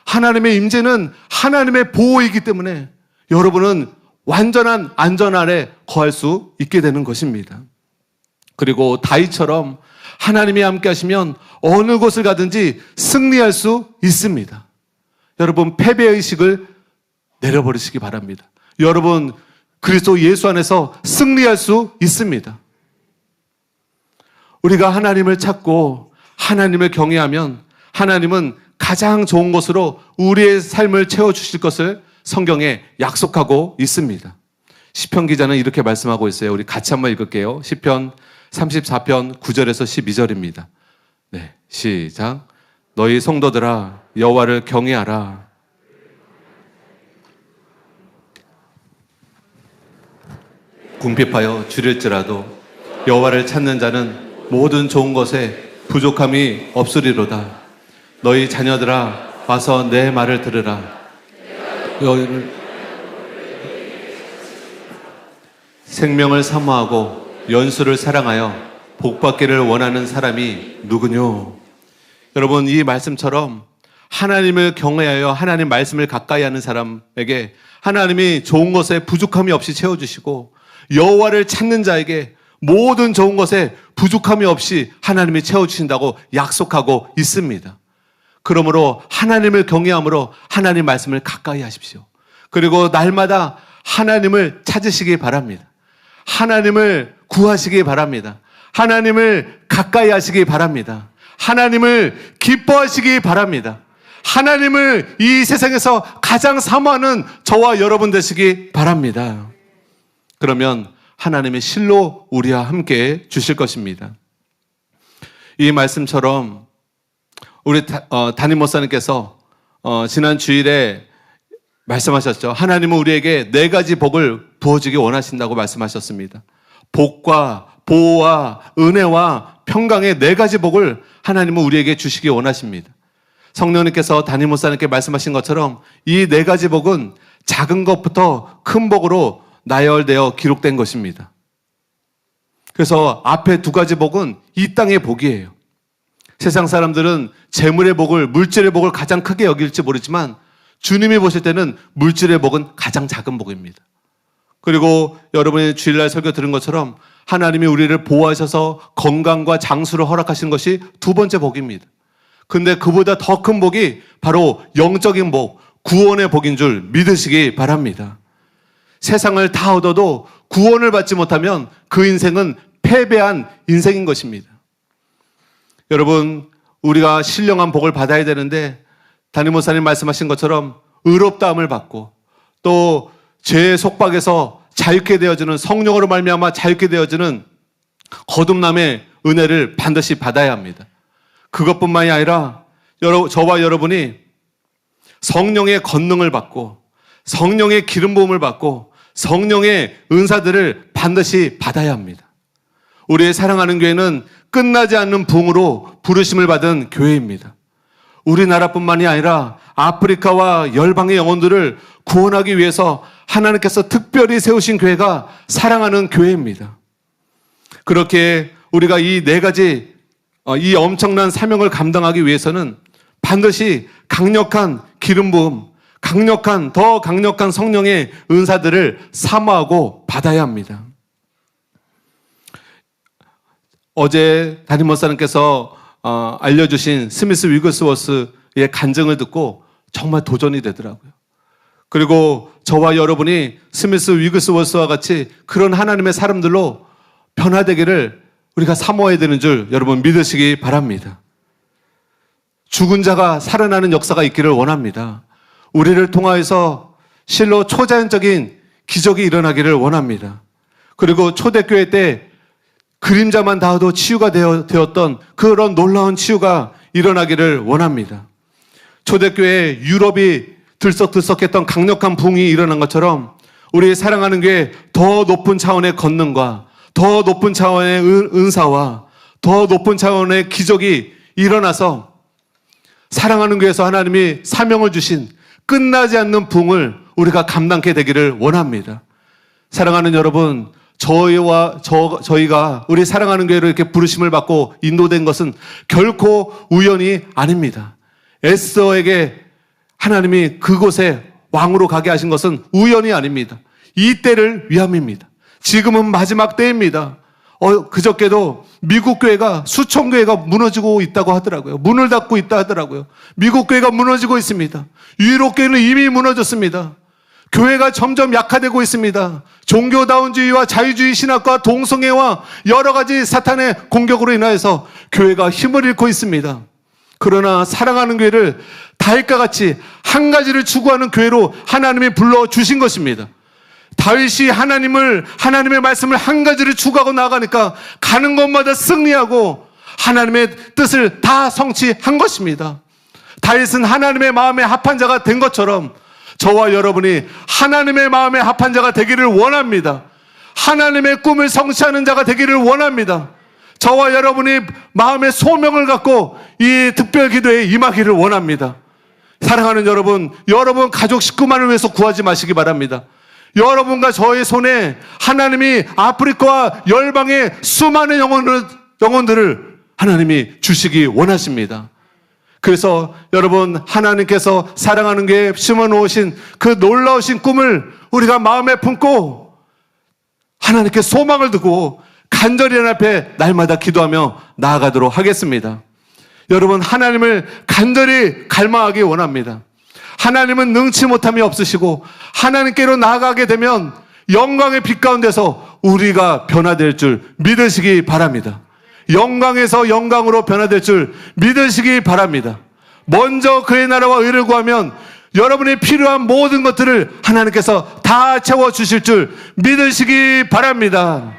하나님의 임재는 하나님의 보호이기 때문에 여러분은 완전한 안전 아래 거할 수 있게 되는 것입니다. 그리고 다윗처럼 하나님이 함께 하시면 어느 곳을 가든지 승리할 수 있습니다. 여러분 패배의식을 내려버리시기 바랍니다. 여러분 그리스도 예수 안에서 승리할 수 있습니다. 우리가 하나님을 찾고 하나님을 경외하면 하나님은 가장 좋은 것으로 우리의 삶을 채워주실 것을 성경에 약속하고 있습니다. 시편 기자는 이렇게 말씀하고 있어요. 우리 같이 한번 읽을게요. 시편 34편 9절에서 12절입니다. 네, 시작. 너희 성도들아 여호와를 경외하라. 궁핍하여 줄일지라도 여호와를 찾는 자는 모든 좋은 것에 부족함이 없으리로다. 너희 자녀들아 와서 내 말을 들으라. 생명을 사모하고 연수를 사랑하여 복받기를 원하는 사람이 누구뇨? 여러분 이 말씀처럼 하나님을 경외하여 하나님 말씀을 가까이 하는 사람에게 하나님이 좋은 것에 부족함이 없이 채워주시고 여호와를 찾는 자에게 모든 좋은 것에 부족함이 없이 하나님이 채워주신다고 약속하고 있습니다. 그러므로 하나님을 경외함으로 하나님 말씀을 가까이 하십시오. 그리고 날마다 하나님을 찾으시기 바랍니다. 하나님을 구하시기 바랍니다. 하나님을 가까이 하시기 바랍니다. 하나님을 기뻐하시기 바랍니다. 하나님을 이 세상에서 가장 사모하는 저와 여러분 되시기 바랍니다. 그러면 하나님의 실로 우리와 함께 주실 것입니다. 이 말씀처럼 우리 담임 목사님께서 지난 주일에 말씀하셨죠. 하나님은 우리에게 4가지 복을 부어주기 원하신다고 말씀하셨습니다. 복과 보호와 은혜와 평강의 4가지 복을 하나님은 우리에게 주시기 원하십니다. 성령님께서 담임 목사님께 말씀하신 것처럼 이 4가지 복은 작은 것부터 큰 복으로 나열되어 기록된 것입니다. 그래서 앞에 2가지 복은 이 땅의 복이에요. 세상 사람들은 재물의 복을, 물질의 복을 가장 크게 여길지 모르지만 주님이 보실 때는 물질의 복은 가장 작은 복입니다. 그리고 여러분이 주일날 설교 들은 것처럼 하나님이 우리를 보호하셔서 건강과 장수를 허락하시는 것이 2번째 복입니다. 근데 그보다 더 큰 복이 바로 영적인 복, 구원의 복인 줄 믿으시기 바랍니다. 세상을 다 얻어도 구원을 받지 못하면 그 인생은 패배한 인생인 것입니다. 여러분, 우리가 신령한 복을 받아야 되는데 담임 목사님 말씀하신 것처럼 의롭다함을 받고 또 죄의 속박에서 자유케 되어지는 성령으로 말미암아 자유케 되어지는 거듭남의 은혜를 반드시 받아야 합니다. 그것뿐만이 아니라 저와 여러분이 성령의 권능을 받고 성령의 기름 부음을 받고 성령의 은사들을 반드시 받아야 합니다. 우리의 사랑하는 교회는 끝나지 않는 부흥으로 부르심을 받은 교회입니다. 우리나라뿐만이 아니라 아프리카와 열방의 영혼들을 구원하기 위해서 하나님께서 특별히 세우신 교회가 사랑하는 교회입니다. 그렇게 우리가 이 4가지 이 엄청난 사명을 감당하기 위해서는 반드시 강력한 기름 부음, 더 강력한 성령의 은사들을 사모하고 받아야 합니다. 어제 담임 목사님께서 알려주신 스미스 위글스워스의 간증을 듣고 정말 도전이 되더라고요. 그리고 저와 여러분이 스미스 위글스워스와 같이 그런 하나님의 사람들로 변화되기를 우리가 사모해야 되는 줄 여러분 믿으시기 바랍니다. 죽은 자가 살아나는 역사가 있기를 원합니다. 우리를 통하여서 실로 초자연적인 기적이 일어나기를 원합니다. 그리고 초대교회 때 그림자만 닿아도 치유가 되었던 그런 놀라운 치유가 일어나기를 원합니다. 초대교회 유럽이 들썩들썩했던 강력한 부흥이 일어난 것처럼 우리 사랑하는 교회 더 높은 차원의 권능과 더 높은 차원의 은사와 더 높은 차원의 기적이 일어나서 사랑하는 교회에서 하나님이 사명을 주신 끝나지 않는 부흥을 우리가 감당하게 되기를 원합니다. 사랑하는 여러분, 저희가 우리 사랑하는 교회로 이렇게 부르심을 받고 인도된 것은 결코 우연이 아닙니다. 에스더에게 하나님이 그곳에 왕으로 가게 하신 것은 우연이 아닙니다. 이 때를 위함입니다. 지금은 마지막 때입니다. 그저께도 미국 교회가 수천 교회가 무너지고 있다고 하더라고요. 문을 닫고 있다 하더라고요. 미국 교회가 무너지고 있습니다. 유럽 교회는 이미 무너졌습니다. 교회가 점점 약화되고 있습니다. 종교다운주의와 자유주의 신학과 동성애와 여러 가지 사탄의 공격으로 인하여서 교회가 힘을 잃고 있습니다. 그러나 사랑하는 교회를 다윗과 같이 한 가지를 추구하는 교회로 하나님이 불러주신 것입니다. 다윗이 하나님의 말씀을 한 가지를 추구하고 나가니까 가는 곳마다 승리하고 하나님의 뜻을 다 성취한 것입니다. 다윗은 하나님의 마음에 합한 자가 된 것처럼 저와 여러분이 하나님의 마음에 합한 자가 되기를 원합니다. 하나님의 꿈을 성취하는 자가 되기를 원합니다. 저와 여러분이 마음의 소명을 갖고 이 특별 기도에 임하기를 원합니다. 사랑하는 여러분 가족 식구만을 위해서 구하지 마시기 바랍니다. 여러분과 저의 손에 하나님이 아프리카와 열방의 수많은 영혼들을 하나님이 주시기 원하십니다. 그래서 여러분 하나님께서 사랑하는 교회에 심어놓으신 그 놀라우신 꿈을 우리가 마음에 품고 하나님께 소망을 두고 간절히 하나님 앞에 날마다 기도하며 나아가도록 하겠습니다. 여러분 하나님을 간절히 갈망하기 원합니다. 하나님은 능치 못함이 없으시고 하나님께로 나아가게 되면 영광의 빛 가운데서 우리가 변화될 줄 믿으시기 바랍니다. 영광에서 영광으로 변화될 줄 믿으시기 바랍니다. 먼저 그의 나라와 의를 구하면 여러분이 필요한 모든 것들을 하나님께서 다 채워주실 줄 믿으시기 바랍니다.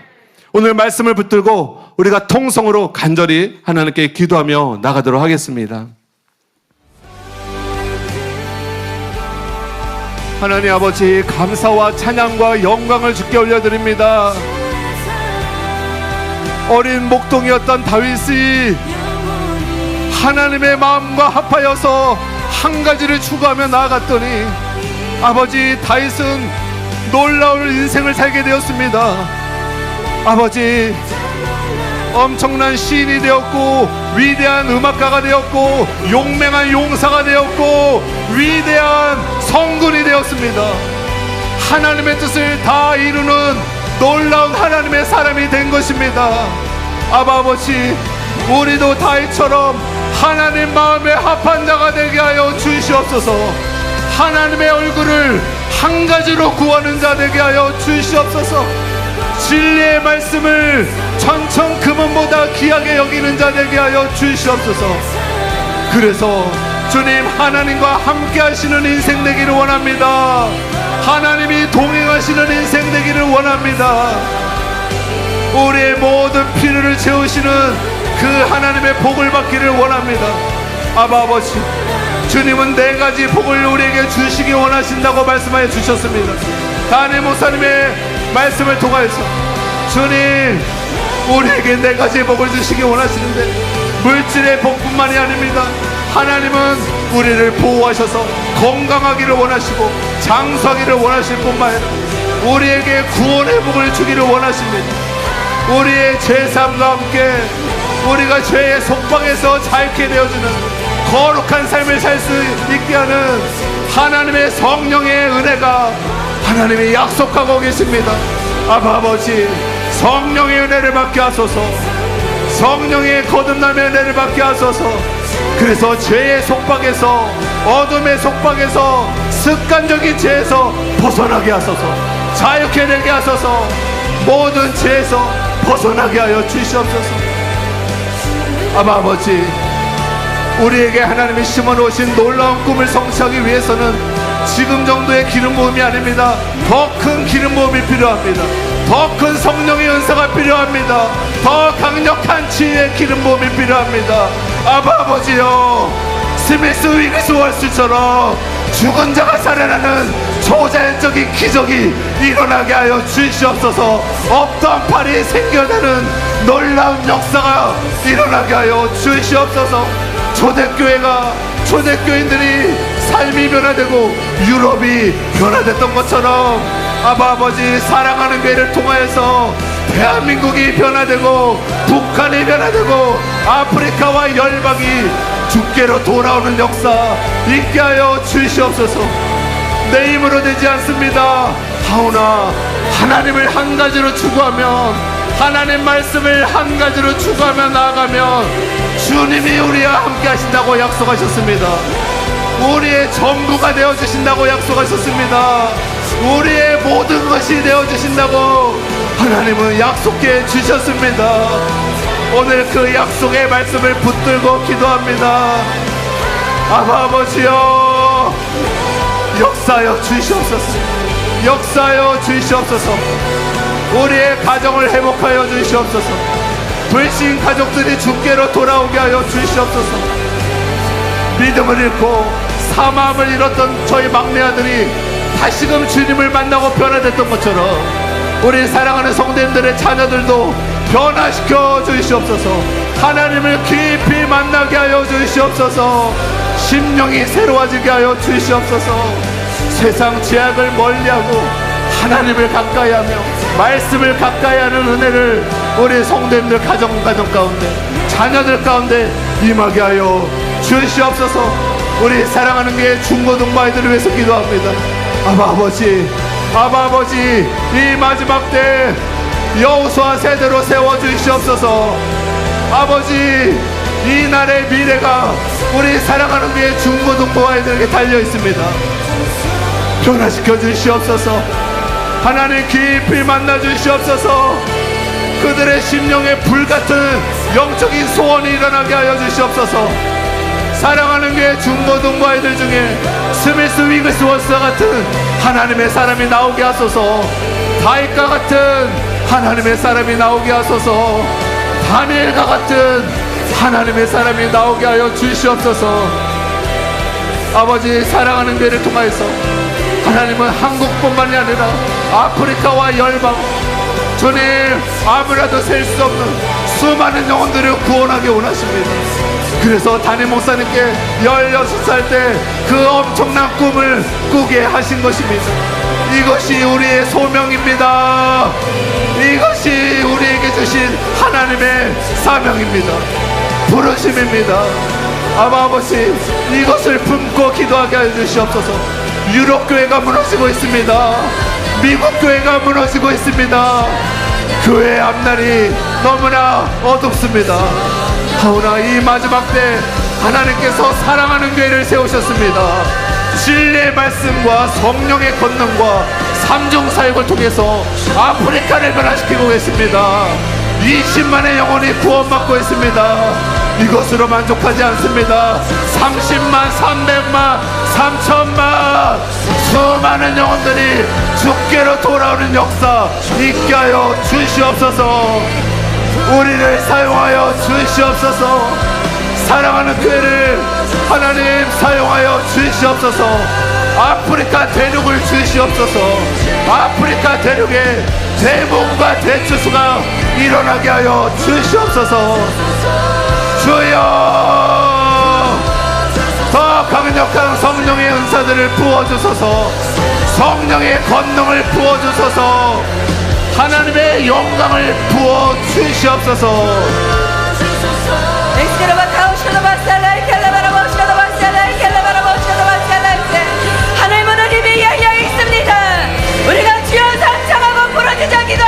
오늘 말씀을 붙들고 우리가 통성으로 간절히 하나님께 기도하며 나가도록 하겠습니다. 하나님 아버지, 감사와 찬양과 영광을 주께 올려드립니다. 어린 목동이었던 다윗이 하나님의 마음과 합하여서 한 가지를 추구하며 나아갔더니 아버지, 다윗은 놀라운 인생을 살게 되었습니다. 아버지, 엄청난 시인이 되었고 위대한 음악가가 되었고 용맹한 용사가 되었고 위대한 성군이 되었습니다. 하나님의 뜻을 다 이루는 놀라운 하나님의 사람이 된 것입니다. 아버지, 우리도 다윗처럼 하나님 마음에 합한 자가 되게 하여 주시옵소서. 하나님의 얼굴을 한 가지로 구하는 자 되게 하여 주시옵소서. 진리의 말씀을 천천 금은보다 귀하게 여기는 자 되게 하여 주시옵소서. 그래서 주님, 하나님과 함께 하시는 인생 되기를 원합니다. 하나님이 동행하시는 인생 되기를 원합니다. 우리의 모든 필요를 채우시는 그 하나님의 복을 받기를 원합니다. 아버지, 주님은 4가지 복을 우리에게 주시기 원하신다고 말씀하여 주셨습니다. 담임 목사님의 말씀을 통하여서 주님, 우리에게 4가지 복을 주시기 원하시는데 물질의 복뿐만이 아닙니다. 하나님은 우리를 보호하셔서 건강하기를 원하시고 장수하기를 원하실 뿐만 아니라 우리에게 구원의 복을 주기를 원하십니다. 우리의 죄사함과 함께 우리가 죄의 속박에서 자유케 되어주는 거룩한 삶을 살 수 있게 하는 하나님의 성령의 은혜가 하나님이 약속하고 계십니다. 아버지, 성령의 은혜를 받게 하소서. 성령의 거듭남의 은혜를 받게 하소서. 그래서 죄의 속박에서, 어둠의 속박에서, 습관적인 죄에서 벗어나게 하소서. 자유케 되게 하소서. 모든 죄에서 벗어나게 하여 주시옵소서. 아버지, 우리에게 하나님이 심어놓으신 놀라운 꿈을 성취하기 위해서는 지금 정도의 기름 부음이 아닙니다. 더 큰 기름 부음이 필요합니다. 더 큰 성령의 은사가 필요합니다. 더 강력한 치유의 기름 부음이 필요합니다. 아버지요, 스미스 위그스월스처럼 죽은 자가 살아나는 초자연적인 기적이 일어나게 하여 주시옵소서. 없던 팔이 생겨나는 놀라운 역사가 일어나게 하여 주시옵소서. 초대교인들이 삶이 변화되고 유럽이 변화됐던 것처럼 아버지, 사랑하는 교회를 통하여서 대한민국이 변화되고 북한이 변화되고 아프리카와 열방이 주께로 돌아오는 역사 있게 하여 주시옵소서. 내 힘으로 되지 않습니다. 하오나 하나님을 한 가지로 추구하면, 하나님 말씀을 한 가지로 추구하며 나아가면 주님이 우리와 함께 하신다고 약속하셨습니다. 우리의 전부가 되어주신다고 약속하셨습니다. 우리의 모든 것이 되어주신다고 하나님은 약속해 주셨습니다. 오늘 그 약속의 말씀을 붙들고 기도합니다. 아버지여, 역사하여 주시옵소서. 역사하여 주시옵소서. 우리의 가정을 회복하여 주시옵소서. 불신 가족들이 주께로 돌아오게 하여 주시옵소서. 믿음을 잃고 사마음을 잃었던 저희 막내 아들이 다시금 주님을 만나고 변화됐던 것처럼 우리 사랑하는 성도님들의 자녀들도 변화시켜 주시옵소서. 하나님을 깊이 만나게 하여 주시옵소서. 심령이 새로워지게 하여 주시옵소서. 세상 죄악을 멀리하고 하나님을 가까이하며 말씀을 가까이하는 은혜를 우리 성도님들 가정 가운데, 자녀들 가운데 임하게 하여 주시옵소서. 우리 사랑하는 게 중고등부 아이들을 위해서 기도합니다. 아버지, 이 마지막 때 여호수아 세대로 세워주시옵소서. 아버지, 이 날의 미래가 우리 사랑하는 게 중고등부 아이들에게 달려있습니다. 변화시켜 주시옵소서. 하나님 깊이 만나 주시옵소서. 그들의 심령에 불같은 영적인 소원이 일어나게 하여 주시옵소서. 사랑하는 게 중고등부 아이들 중에 스미스 위그스워스와 같은 하나님의 사람이 나오게 하소서. 다윗과 같은 하나님의 사람이 나오게 하소서. 다니엘과 같은 하나님의 사람이 나오게 하여 주시옵소서. 아버지, 사랑하는 교회를 통하여서 하나님은 한국뿐만이 아니라 아프리카와 열방, 주님, 아무라도 셀 수 없는 수많은 영혼들을 구원하기 원하십니다. 그래서 담임 목사님께 16살 때 그 엄청난 꿈을 꾸게 하신 것입니다. 이것이 우리의 소명입니다. 이것이 우리에게 주신 하나님의 사명입니다. 부르심입니다. 아버지, 이것을 품고 기도하게 해주시옵소서. 유럽 교회가 무너지고 있습니다. 미국 교회가 무너지고 있습니다. 교회의 앞날이 너무나 어둡습니다. 하오나 이 마지막 때 하나님께서 사랑하는 교회를 세우셨습니다. 진리의 말씀과 성령의 권능과 삼중사역을 통해서 아프리카를 변화시키고 계십니다. 20만의 영혼이 구원받고 있습니다. 이것으로 만족하지 않습니다. 30만, 300만, 3천만 수많은 영혼들이 주께로 돌아오는 역사 있게 하여 주시옵소서. 우리를 사용하여 주시옵소서. 사랑하는 교회를 하나님 사용하여 주시옵소서. 아프리카 대륙을 주시옵소서. 아프리카 대륙에 대문과 대추수가 일어나게 하여 주시옵소서. 주여, 더 강력한 성령의 은사들을 부어주소서. 성령의 권능을 부어주소서. 하나님의 영광을 부어주시옵소서. 하늘문은 힘이 열려 있습니다. 우리가 주여 상상하고 부르짖어 기도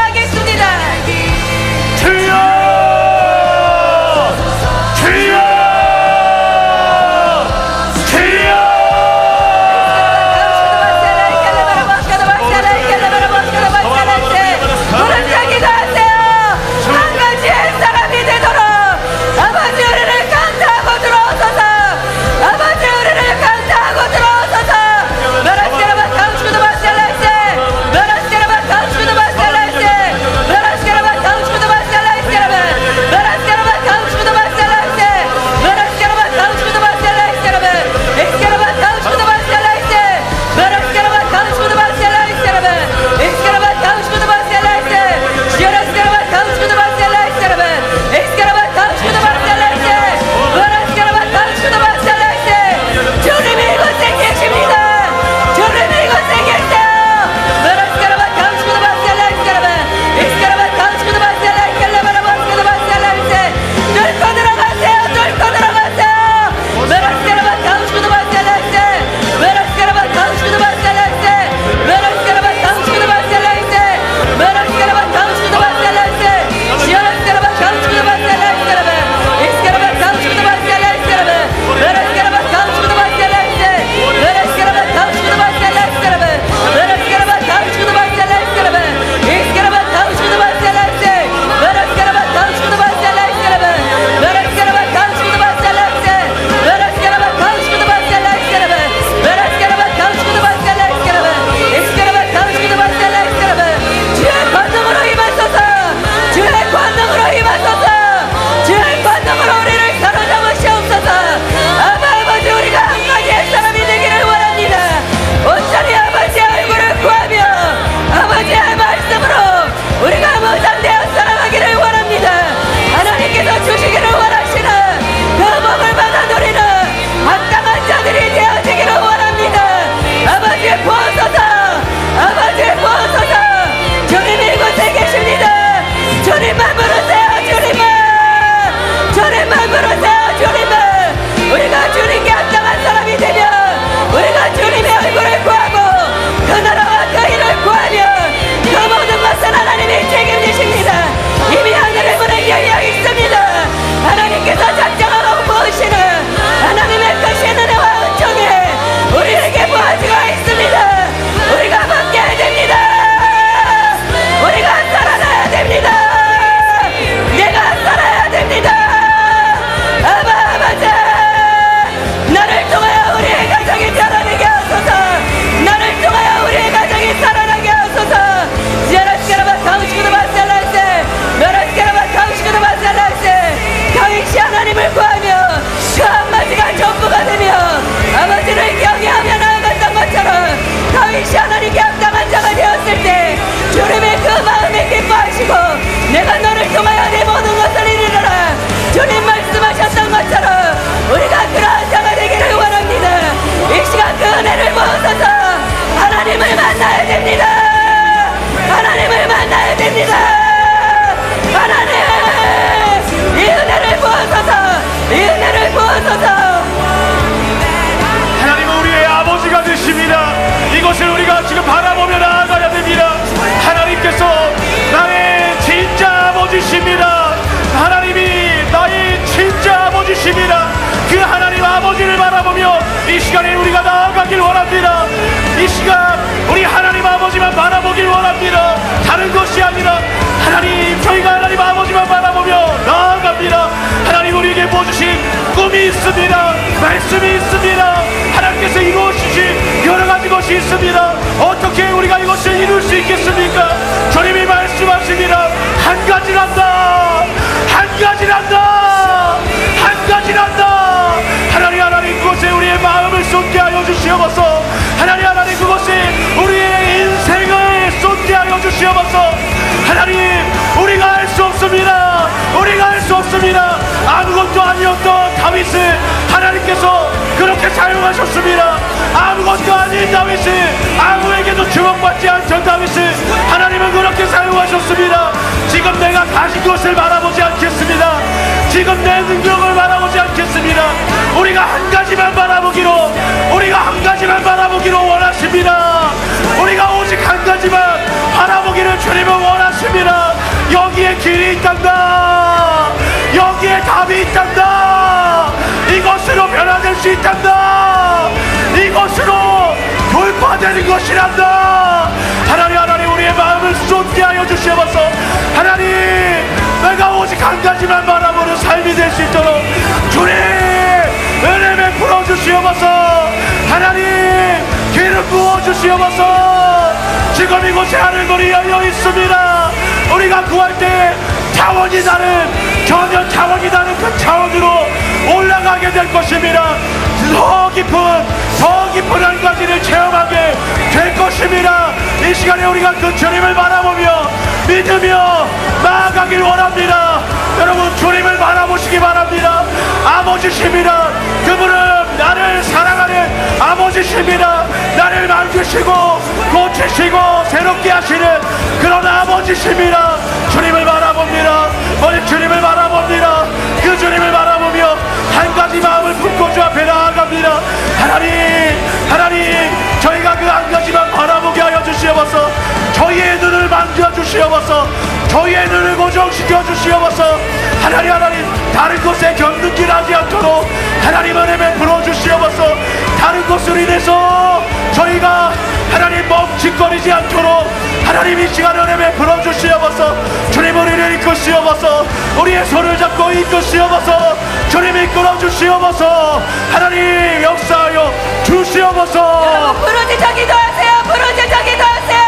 내가 너를 통하여 네 모든 것을 이루리라. 주님 말씀하셨던 것처럼 우리가 그러한 자가 되기를 원합니다. 이 시간 그 은혜를 부어서서 하나님을 만나야 됩니다. 하나님을 만나야 됩니다. 하나님, 이 은혜를 부어서서, 이 은혜를 부어서서. 하나님은 우리의 아버지가 되십니다. 이것을 우리가 지금 바라보며 나아가야 됩니다. 하나님께서 나의 진짜 아버지십니다. 하나님이 나의 진짜 아버지십니다. 그 하나님 아버지를 바라보며 이 시간에 우리가 나아가길 원합니다. 이 시간 우리 하나님 아버지만 바라보길 원합니다. 다른 것이 아니라 하나님, 저희가 하나님 아버지만 바라보며 나아갑니다. 하나님 우리에게 보여주신 꿈이 있습니다. 말씀이 있습니다. 하나님께서 이루어주신 여러 가지 것이 있습니다. 어떻게 우리가 이것을 이룰 수 있겠습니까? 주님이 말씀하십니다. 한 가지란다. 한 가지란다. 한 가지란다. 하나님 그것에 우리의 마음을 쏟게 하여 주시옵소서. 하나님 그것에 우리의 인생을 쏟게 하여 주시옵소서. 하나님 우리가 할 수 없습니다. 우리가 할 수 없습니다. 아무것도 아니었던 다윗을 하나님께서 그렇게 사용하셨습니다. 아무것도 아닌 다윗을, 아무에게도 주목받지 않던 다윗을 하나님은 그렇게 사용하셨습니다. 지금 내가 가진 것을 바라보지 않겠습니다. 지금 내 능력을 바라보지 않겠습니다. 우리가 한 가지만 바라보기로, 우리가 한 가지만 바라보기로 원하십니다. 우리가 오직 한 가지만 바라보기를 주님은 원하십니다. 여기에 길이 있단다. 여기에 답이 있단다. 이것으로 변화될 수 있단다. 이것으로 돌파되는 것이란다. 하나님 우리의 마음을 쏟게 하여 주시옵소서. 하나님 내가 오직 한 가지만 바라보는 삶이 될 수 있도록 주님 은혜 베풀어 주시옵소서. 하나님 기름 부어 주시옵소서. 지금 이곳에 하늘문이 열려 있습니다. 우리가 구할 때 차원이 다른, 전혀 차원이 다른 그 차원으로 올라가게 될 것입니다. 더 깊은 한 가지를 체험하게 될 것입니다. 이 시간에 우리가 그 주님을 바라보며 믿으며 나아가길 원합니다. 여러분 주님을 바라보시기 바랍니다. 아버지십니다. 그분은 나를 사랑하는 아버지십니다. 나를 만드시고 고치시고 새롭게 하시는 그런 아버지십니다. 주님을 바라봅니다. 우리 주님을 바라봅니다. 그 주님을 바라보며 한 가지 마음을 품고 주 앞에 나아갑니다. 하나님 저희가 그 한 가지만 바라보게 하여 주시옵소서. 저희의 눈을 만져 주시옵소서. 저희의 눈을 고정시켜 주시옵소서. 하나님 다른 곳에 견눈질 하지 않도록 하나님 은혜 베풀어 주시옵소서. 다른 곳으로 인해서 저희가 하나님 멈칫거리지 않도록 하나님 이 시간 은혜 베풀어 주시옵소서. 주님 우리를 이끄시옵소서. 우리의 손을 잡고 이끄시옵소서. 주님 이끌어 주시옵소서. 하나님 역사하여 주시옵소서. 부르짖어 기도하세요. 부르짖어 기도하세요.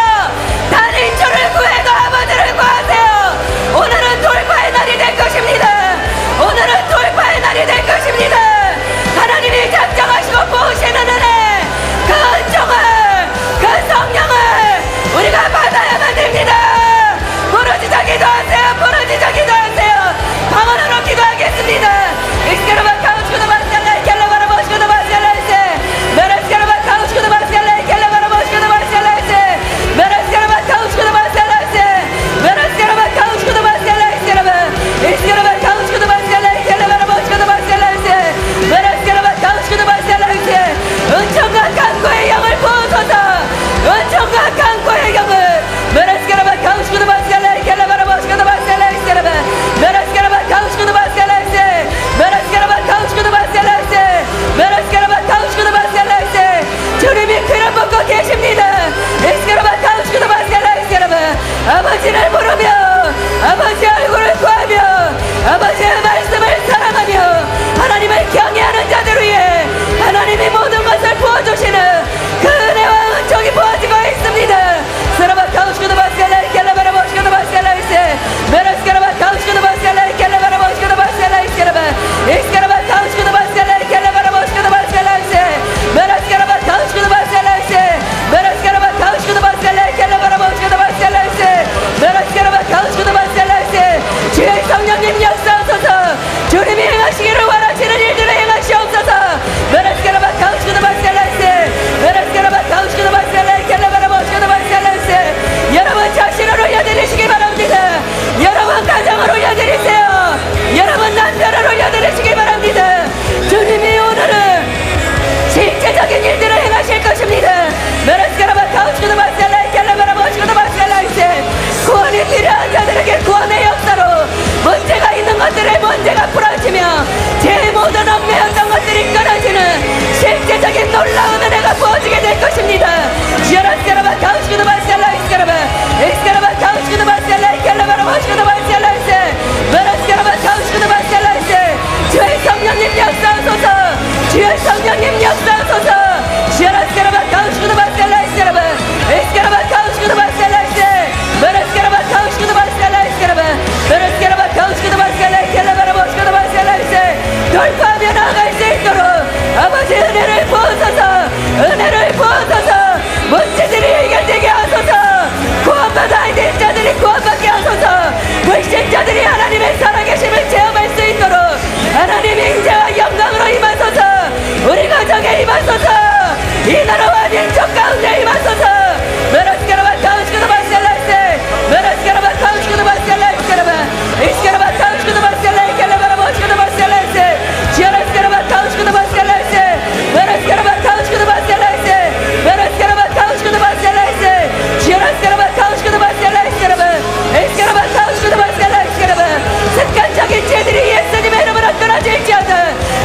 다른 주를 구해도 아버지를 구하세요. 오늘은 돌파의 날이 될 것입니다. 오늘은 돌파의 날이 될 것입니다. 하나님이 작정하시고 부으시는 은혜, 그 은총을, 그 성령을 우리가 받아야만 됩니다. 부르짖어 기도하세요. 부르짖어 기도하세요. 방언으로 기도하겠습니다. 익스케르바 카우치고도 마스칼라 이켈라 바라보시고도 마스칼라이세 메레스케르바 카우치고도 마스칼라 이켈라 바라보시고도 마스칼라이세 메레스케르바 카우치고도 마스칼라이세 메레스케르바 카우치고도 마스칼라이세르바 익스케르바 카우치고도 마스칼라 이켈라 바라보시고도 마스칼라이세 메레스케르바 카우치고도 마스칼라이세 은총과 강구의 영을 부어소서. 은총과 강구의 영을 메레스케르바 카우치고도 마스칼라 이켈라 바라보시고도 마스칼라이세르바 메레스케르바 카우치고도 마스칼라이세 메레스케르바 카우치고도 마스칼라이세 메레스케르바 카우치고도 마스칼라이세 주님이 그런 먹고 계십니다. 익스케르바 카우치고도 마스칼라이세르바 아버지를 부르며 아버지의 얼굴을 구하며 아버지의 말씀을 사랑하며 하나님을 경외하는 자들 위해 하나님이 모든 것을 부어주시는 그 은혜와 은총이 부어지고 있습니다. 스라바 카우치고도 마스칼라 이켈라 바라보시고도 마스칼라이세 메레스케르바 카우치고도 마스칼라 이켈라 바라보시고도 마스칼라이세르바 익스케르바 카우치고도 마스칼라 이켈라 바라보시고도 마스칼라이세 메레스케르바 카우치고도 마스칼라이세 메레스케르바 카우치고도 마스칼라 이켈라 바라보시고도 마스칼라이세 메레스케르바 놀라운 은혜가 부어지게 될 것입니다. 지어라스카라바 가우시구도 바셀라이스카라바 엑스카라바 가우시구도 바셀라이 켈라바라 모시구도 바셀라이스 메라스카라바 가우시구도 바셀라이스 주의 성령님 역사하소서 주의 성령님 역사하소서 지어라스카라바 가우시구도 바셀라이스카라바 엑스카라바 가우시구도 바셀라이스 메라스카라바 가우시구도 바셀라이스카라바 메라스카라바 가우시구도 바셀라이 켈라바라 모시구도 바셀라이스 돌파하며 나아갈 수 있도록 아버지 은혜를 부어서서 은혜를 부어서서 문제들이 해결되게 하소서 구원받아야 될 자들이 구원받게 하소서 불신자들이 하나님의 살아계심을 체험할 수 있도록 하나님의 인재와 영광으로 임하소서 우리 가정에 임하소서 이 나라와 민족 가운데 임하소서 메라스카라바 가우시구도 바셀라이스 메라스카라바 가우시구도 바셀라이스카라바 이스카라바 가우시구도 바셀라이 켈라바라 모시구도 바셀라이스 지어라스카라바 가우시구도 바셀라이스 메라스카라바 가우시구도 바셀라이스 메라스카라바 가우시구도 바셀라이스 지어라스카라바 가우시구도 바셀라이스카라바 에스카라바 가우시구도 바셀라이스카라바 습관적인 죄들이 예수님의 이름으로 끊어질지어다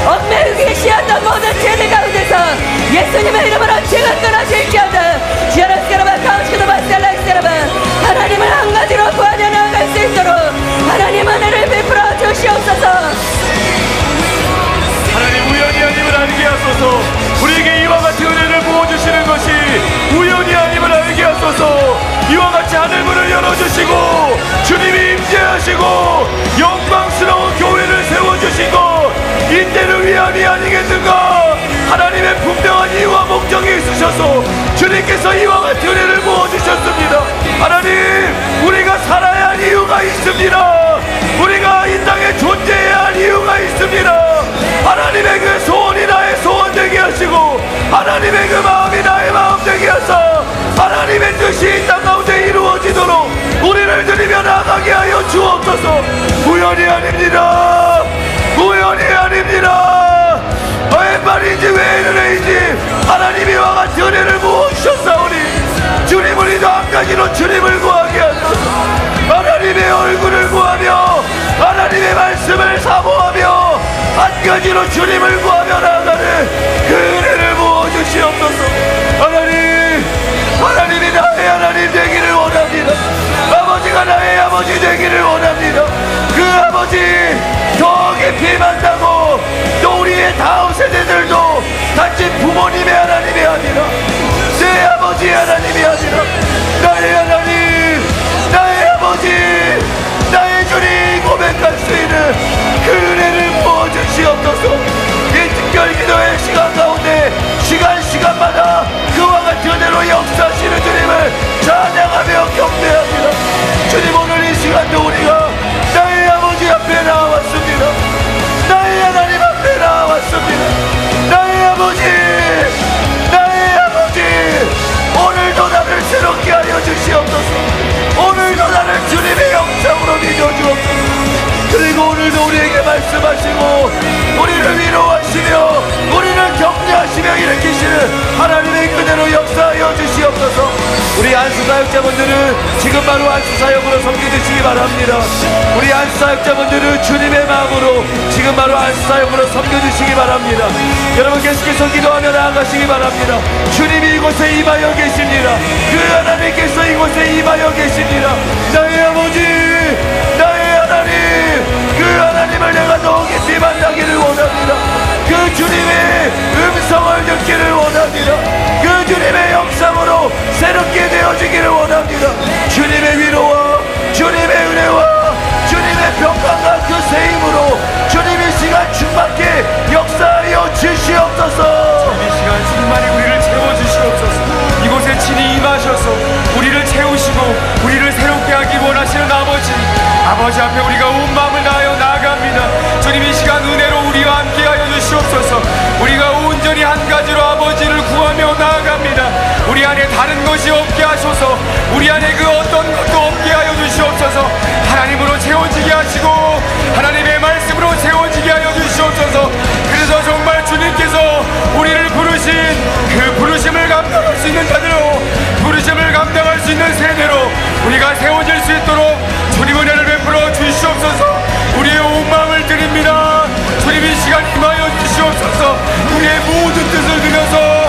얽매이기 쉬었던 모든 죄들 가운데서 예수님의 이름으로 죄가 끊어질지어다 지어라스카라바 가우시구도 바셀라이스카라바 하나님을 한 가지로 구하며 나아갈 수 있도록 하나님 은혜를 베풀어 주시옵소서. 하나님 우연히 아님을 알게 하소서. 우리에게 이와 같은 은혜를 부어주시는 것이 우연히 아님을 알게 하소서. 이와 같이 하늘문을 열어주시고 주님이 임재하시고 영광스러운 교회를 세워주신 것 이때를 위함이 아니겠는가. 하나님의 분명한 이유와 목적이 있으셔서 주님께서 이와 같은 은혜를 부어주셨습니다. 하나님 우리가 살아야 할 이유가 있습니다. 우리가 이 땅에 존재해야 할 이유가 있습니다. 하나님의 그 소원이 나의 소원 되게 하시고 하나님의 그 마음이 나의 마음 되게 하사 하나님의 뜻이 이 땅 가운데 이루어지도록 우리를 드리며 나가게 하여 주옵소서. 우연이 아닙니다. 우연이 아닙니다. 왼발인지 왼은혜인지 하나님이 와 같은 은혜를 부어주셨사오니 주님 우리도 한 가지로 주님을 구하게 하소서. 하나님의 얼굴을 구하며 하나님의 말씀을 사모하며 한 가지로 주님을 구하며 나아가는 그 은혜를 부어주시옵소서. 하나님이 나의 하나님 되기를 원합니다. 아버지가 나의 아버지 되기를 원합니다. 그 아버지 더 깊이 만나고 또 우리의 다음 세대들도 단지 부모님의 하나님이 아니라 내 아버지의 하나님이 아니라 나의 하나님 나의 아버지 나의 주님 고백할 수 있는 그 은혜를 부어주시옵소서. 이 특별 기도의 시간 가운데 시간마다 그와 같은 은혜로 역사하시는 주님을 찬양하며 경배합니다. 주님 오늘 이 시간도 우리가 나의 아버지 앞에 나왔습니다. 나의 하나님 앞에 나왔습니다. 나의 아버지 오늘도 나를 새롭게 하여 주시옵소서. 오늘도 나를 주님의 영상으로 믿어주옵소서. 그리고 오늘도 우리에게 말씀하시고 우리를 위로하시며 우리를 격려하시며 일으키시는 하나님의 그대로 역사하여 주시옵소서. 우리 안수사역자분들은 지금 바로 안수사역으로 섬겨주시기 바랍니다. 우리 안수사역자분들은 주님의 마음으로 지금 바로 안수사역으로 섬겨주시기 바랍니다. 여러분 계속해서 기도하며 나아가시기 바랍니다. 주님이 이곳에 임하여 계십니다. 그 하나님께서 이곳에 임하여 계십니다. 나의 아버지 나의 하나님 그 하나님을 내가 더 깊이 만나기를 원합니다. 그 주님의 음성을 듣기를 원합니다. 그 주님의 영상으로 새롭게 되어지기를 원합니다. 주님의 위로와 주님의 은혜와 주님의 평강과 그 세임으로 주님이 시간 충만케 역사하여 주시옵소서. 이 시간 충만히 우리를 채워주시옵소서. 이곳에 친히 임하셔서 우리를 채우시고 우리를 새롭게 하기 원하시는 아버지 앞에 우리가 온 마음을 다하여 나아갑니다. 주님 이 시간 은혜로 우리와 함께하여 주시옵소서. 우리가 온전히 한 가지로 아버지를 구하며 나아갑니다. 우리 안에 다른 것이 없게 하소서. 우리 안에 그 어떤 것도 없게 하여 주시옵소서. 하나님으로 채워지게 하시고 하나님의 말씀으로 채워지게 하여 주시옵소서. 그래서 정말 주님께서 우리를 부르신 그 부르심을 감당할 수 있는 자들로 부르심을 감당할 수 있는 세대로 우리가 세워질 수 있도록 주님 은혜를 베풀어 주시옵소서. 우리의 온 마음을 드립니다. 주님 이 시간 임하여 주시옵소서. 우리의 모든 뜻을 들여서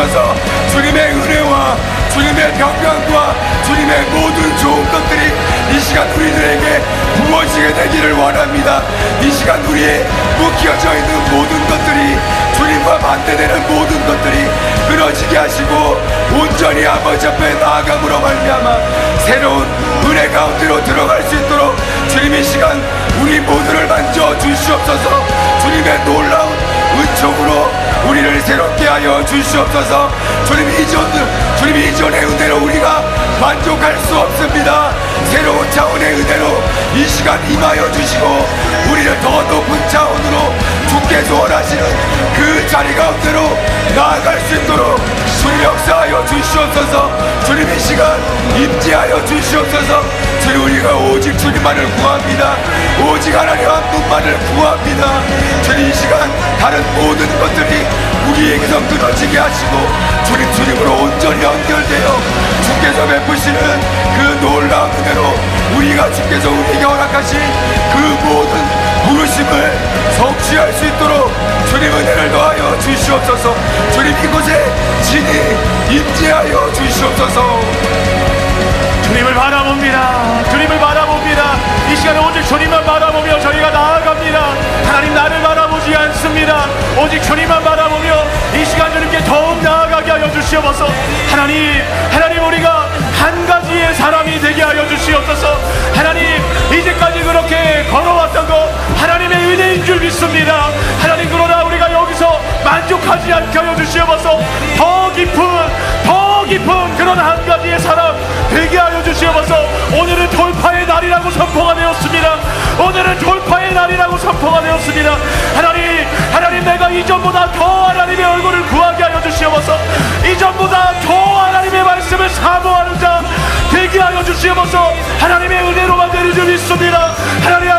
주시옵소서. 주님의 은혜와 주님의 평강과 주님의 모든 좋은 것들이 이 시간 우리들에게 부어지게 되기를 원합니다. 이 시간 우리의 묶여져 있는 모든 것들이, 주님과 반대되는 모든 것들이 끊어지게 하시고 온전히 아버지 앞에 나아감으로 말미암아 새로운 은혜 가운데로 들어갈 수 있도록 주님 이 시간 우리 모두를 만져 주시옵소서. 주님의 놀라운 은총으로 우리를 새롭게 하여 주시옵소서. 주님 이전의 은혜로 우리가 만족할 수 없습니다. 새로운 차원의 은혜로 이 시간 임하여 주시고 우리를 더 높은 차원으로 주께서 원하시는 그 자리 가운데로 나아갈 수 있도록 주님 역사하여 주시옵소서. 주님 이 시간 임재하여 주시옵소서. 주님 우리가 오직 주님만을 구합니다. 오직 하나님 한 분만을 구합니다. 주님 이 시간 다른 모든 것들이 우리에게서 끊어지게 하시고 주님으로 온전히 연결되어 주께서 베푸시는 그 놀라운 은혜로 우리가 주께서 우리에게 허락하신 그 모든 부르심을 성취할 수 있도록 주님 은혜를 더하여 주시옵소서. 주님 이곳에 진히 임재하여 주시옵소서. 주님을 바라봅니다. 주님을 바라봅니다. 이 시간에 오직 주님만 바라보며 저희가 나아갑니다. 하나님 나를 바라보지 않습니다. 오직 주님만 바라보며 이 시간 주님께 더욱 나아가게 하여 주시옵소서. 하나님 우리가 한 가지의 사람이 되게 하여 주시옵소서. 하나님 이제까지 그렇게 걸어왔던 것 하나님의 은혜인 줄 믿습니다. 하나님 그러나 우리가 여기서 만족하지 않게 하여 주시옵소서. 더 깊은 그런 한 가지의 사람 되게 하여 주시옵소서. 오늘은 돌파의 날이라고 선포가 되었습니다. 오늘은 돌파의 날이라고 선포가 되었습니다. 하나님 내가 이전보다 더 하나님의 얼굴을 구하게 하여 주시옵소서. 이전보다 더 하나님의 말씀을 사모하는 자 되게 하여 주시옵소서. 하나님의 은혜로만 되는 줄 믿습니다. 하나님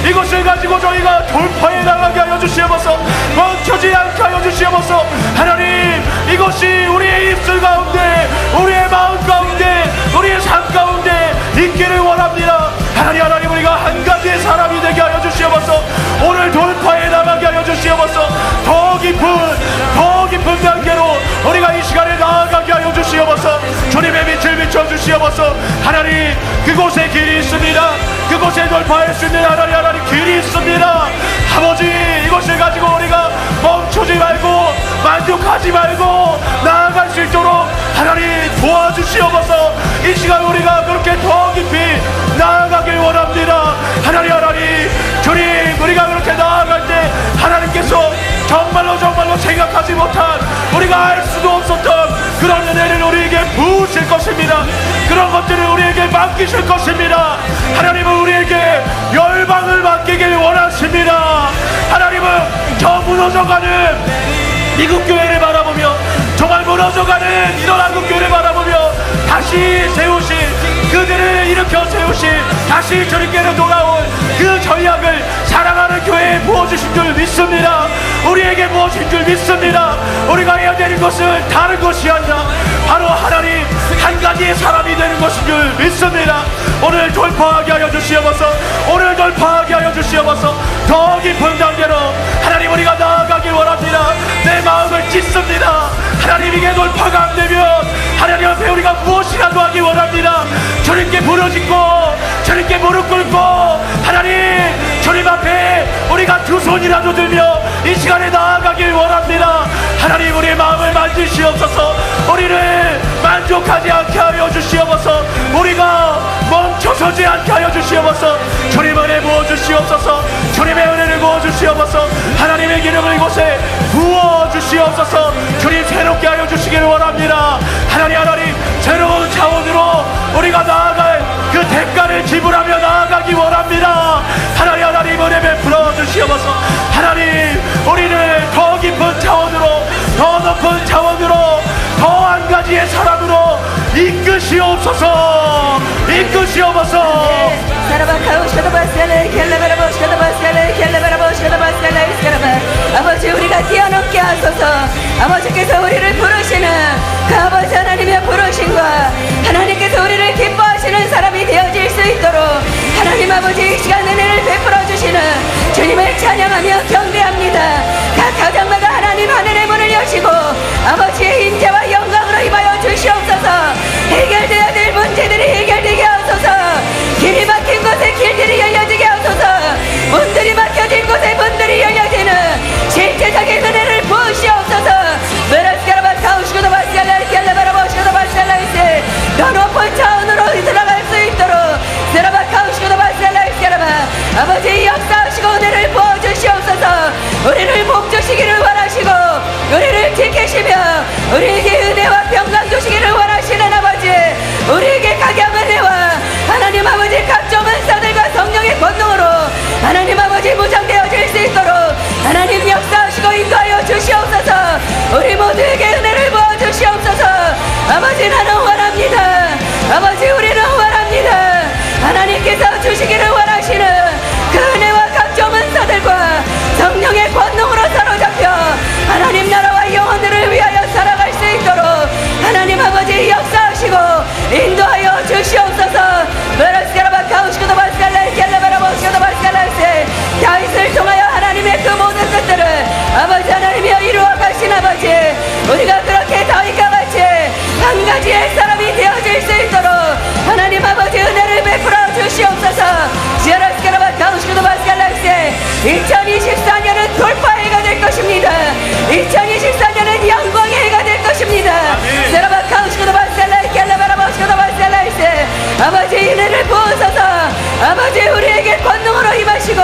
이것을 가지고 저희가 돌파해 나가게 하여 주시옵소서. 멈추지 않게 하여 주시옵소서. 하나님 이것이 우리의 입술 가운데, 우리의 마음 가운데, 우리의 삶 가운데 있기를 원합니다. 하나님 우리가 한 가지의 사람이 되게 하여 주시옵소서. 오늘 돌파해 나가게 하여 주시옵소서. 더 깊은 단계로 우리가 이 시간에 나아가게 하여 주시옵소서. 주님의 빛을 비춰 주시옵소서. 하나님 그곳에 길이 있습니다. 그곳에 돌파할 수 있는 하나님 길이 있습니다. 아버지 이것을 가지고 우리가 멈추지 말고 만족하지 말고 나아갈 수 있도록 하나님 도와주시옵소서. 이 시간 우리가 그렇게 더 깊이 나아가길 원합니다. 하나님 주님 우리가 그렇게 나아갈 때 하나님께서 정말로 생각하지 못한, 우리가 알 수도 없었던 그런 은혜를 우리에게 부으실 것입니다. 그런 것들을 우리에게 맡기실 것입니다. 하나님은 우리에게 열방을 맡기길 원하십니다. 하나님은 저 무너져가는 미국 교회를 바라보며, 정말 무너져가는 이런 한국 교회를 바라보며 다시 세우신, 그들을 일으켜 세우신, 다시 주님께로 돌아온 그 전략을 사랑하는 교회에 부어주신 줄 믿습니다. 우리에게 부어주신 줄 믿습니다. 우리가 해야 되는 것은 다른 것이 아니라 바로 하나님 한 가지의 사람이 되는 것인 줄 믿습니다. 오늘 돌파하게 하여 주시옵소서. 오늘 돌파하게 하여 주시옵소서. 더 깊은 단계로 하나님 우리가 나아가길 원합니다. 내 마음을 찢습니다. 하나님 이게 돌파가 안 되면 하나님 앞에 우리가 무엇이라도 하기 원합니다. 주님께 부르짖고 주님께 무릎 꿇고 하나님 주님 앞에 우리가 두 손이라도 들며 이 시간에 나아가길 원합니다. 하나님 우리의 마음을 만지시옵소서. 우리를 만족하지 않게 하여 주시옵소서. 우리가 멈춰서지 않게 하여 주시옵소서. 주님 은혜 부어주시옵소서. 주님의 은혜를 부어주시옵소서. 하나님의 기름을 이곳에 부어주시옵소서. 주님 새롭게 하여 주시기를 원합니다. 하나님 새로운 차원으로 우리가 나아갈 그 대가를 지불하며 나아가기 원합니다. 하나님 은혜 베풀어 주시옵소서. 하나님 우리를 더 깊은 차원으로, 더 높은 차원으로, 더 한 가지의 사람으로 이끄시옵소서. 아버지 우리가 뛰어넘게 하소서. 아버지께서 우리를 부르시는 그 아버지 하나님의 부르심과 하나님께서 우리를 기뻐하시는 사람이 되어질 수 있도록 하나님 아버지 이 시간 은혜를 베풀어 주시는 주님을 찬양하며 경배합니다. 각 가정마다 하나님 하늘의 문을 여시고 아버지의 임재와 영광으로 임하여 주시옵소서. 해결되어야 될 문제들이 해결되게 하소서. 길이 막힌 곳에 길들이 열려지게 하소서. 문들이 막혀진 곳에 문들이 열려지는 실제적인 은혜를 부으시옵소서. 메라스카라바 카우시고도 바스칼라이 켈레바라보시고도 바스칼라이세 더 높은 차원으로 들어갈 수 있도록 세라바 카우시고도 바스칼라이스카라바 아버지 역사하시고 은혜를 부어주시옵소서. 우리를 복주시기를 원하시고 우리를 지키시며 우리에게 은혜와 평강 주시기를 원하시는 아버지, 우리에게 각양 은혜와 하나님 아버지 각종 은사들과 성령의 권능으로 하나님 아버지 무장되어질 수 있도록 하나님 역사하시고 인도하여 주시옵소서. 우리 모두에게 은혜를 부어주시옵소서. 아버지 나는 원합니다. 아버지 우리는 원합니다. 하나님께서 주시기를 원하시는 그 은혜와 각종 은사들과 성령의 권능으로 사로잡혀 하나님 나라와 영혼들을 위하여 살아갈 수 있도록 하나님 아버지 역사하시고 인도하여 주시옵소서. 메라스카라바 카우시고도 바스칼라이 켈레바라보시고도 바스칼라이세 다윗을 통하여 하나님의 그 모든 것들을 아버지 하나님이여 이루어 가신 아버지, 우리가 그렇게 다윗과 같이 한 가지의 사람이 되어질 수 있도록 하나님 아버지 은혜를 베풀어 주시옵소서. 지아라스카라바 카우시고도 바스칼라이세 2024년은 돌파의 해가 될 것입니다. 2024년은 영광의 해가 될 것입니다. 세라바 카우시고도 바스칼라이 켈레바라보시고도 바스칼라이세 아버지 은혜를 부으소서. 아버지 우리에게 권능으로 임하시고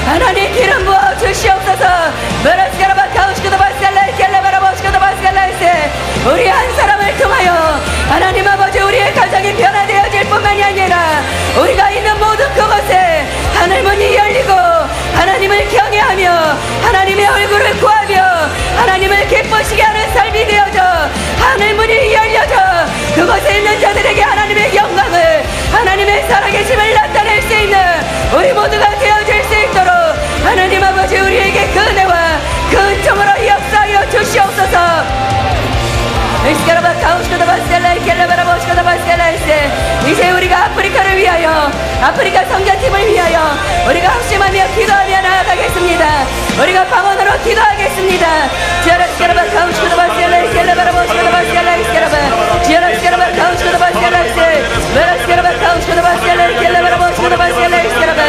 하나님 기름 부어 주시옵소서. 메라스카라바 카우시고도 바스칼라이 켈레바라보시고도 바스칼라이세 우리 한 사람을 통하여 하나님 아버지 우리의 가정이 변화되어질 뿐만이 아니라 우리가 있는 모든 그곳에 하늘문이 열리고 하나님을 경외하며 하나님의 얼굴을 구하며 하나님을 기쁘시게 하는 삶이 되어져 하늘문이 열려져 그곳에 있는 자들에게 하나님의 영광을 하나님의 살아계심을 나타낼 수 있는 우리 모두가 되어질 수 있도록 하나님 아버지 우리에게 그 은혜와 그 은총으로 역사하여 주시옵소서. 에스카라바 카우시고도 바스칼라이 켈레바라보시고도 바스칼라이세 이제 우리가 아프리카를 위하여 아프리카 성전팀을 위하여 우리가 합심하며 기도하며 나아가겠습니다. 우리가 방언으로 기도하겠습니다. 지아라스카라바 카우시고도 바스칼라이 켈레바라보시고도 바스칼라이스카라바 지아라스카라바 카우시고도 바스칼라이세 메라스카라바 카우시고도 바스칼라이 켈레바라보시고도 바스칼라이스카라바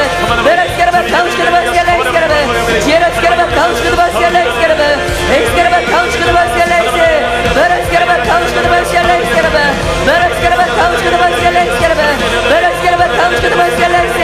메라스카라바 카우시고도 바스칼라이스카라바 지아라스카라바 카우시고도 바스칼라이스카라바 에스카라바 카우시고도 바스칼라이세 메라스카라바 카우시고도 바스칼라이스카라바 메라스카라바 카우시고도 바스칼라이스카라바 메라스카라바 카우시고도 바스칼라이세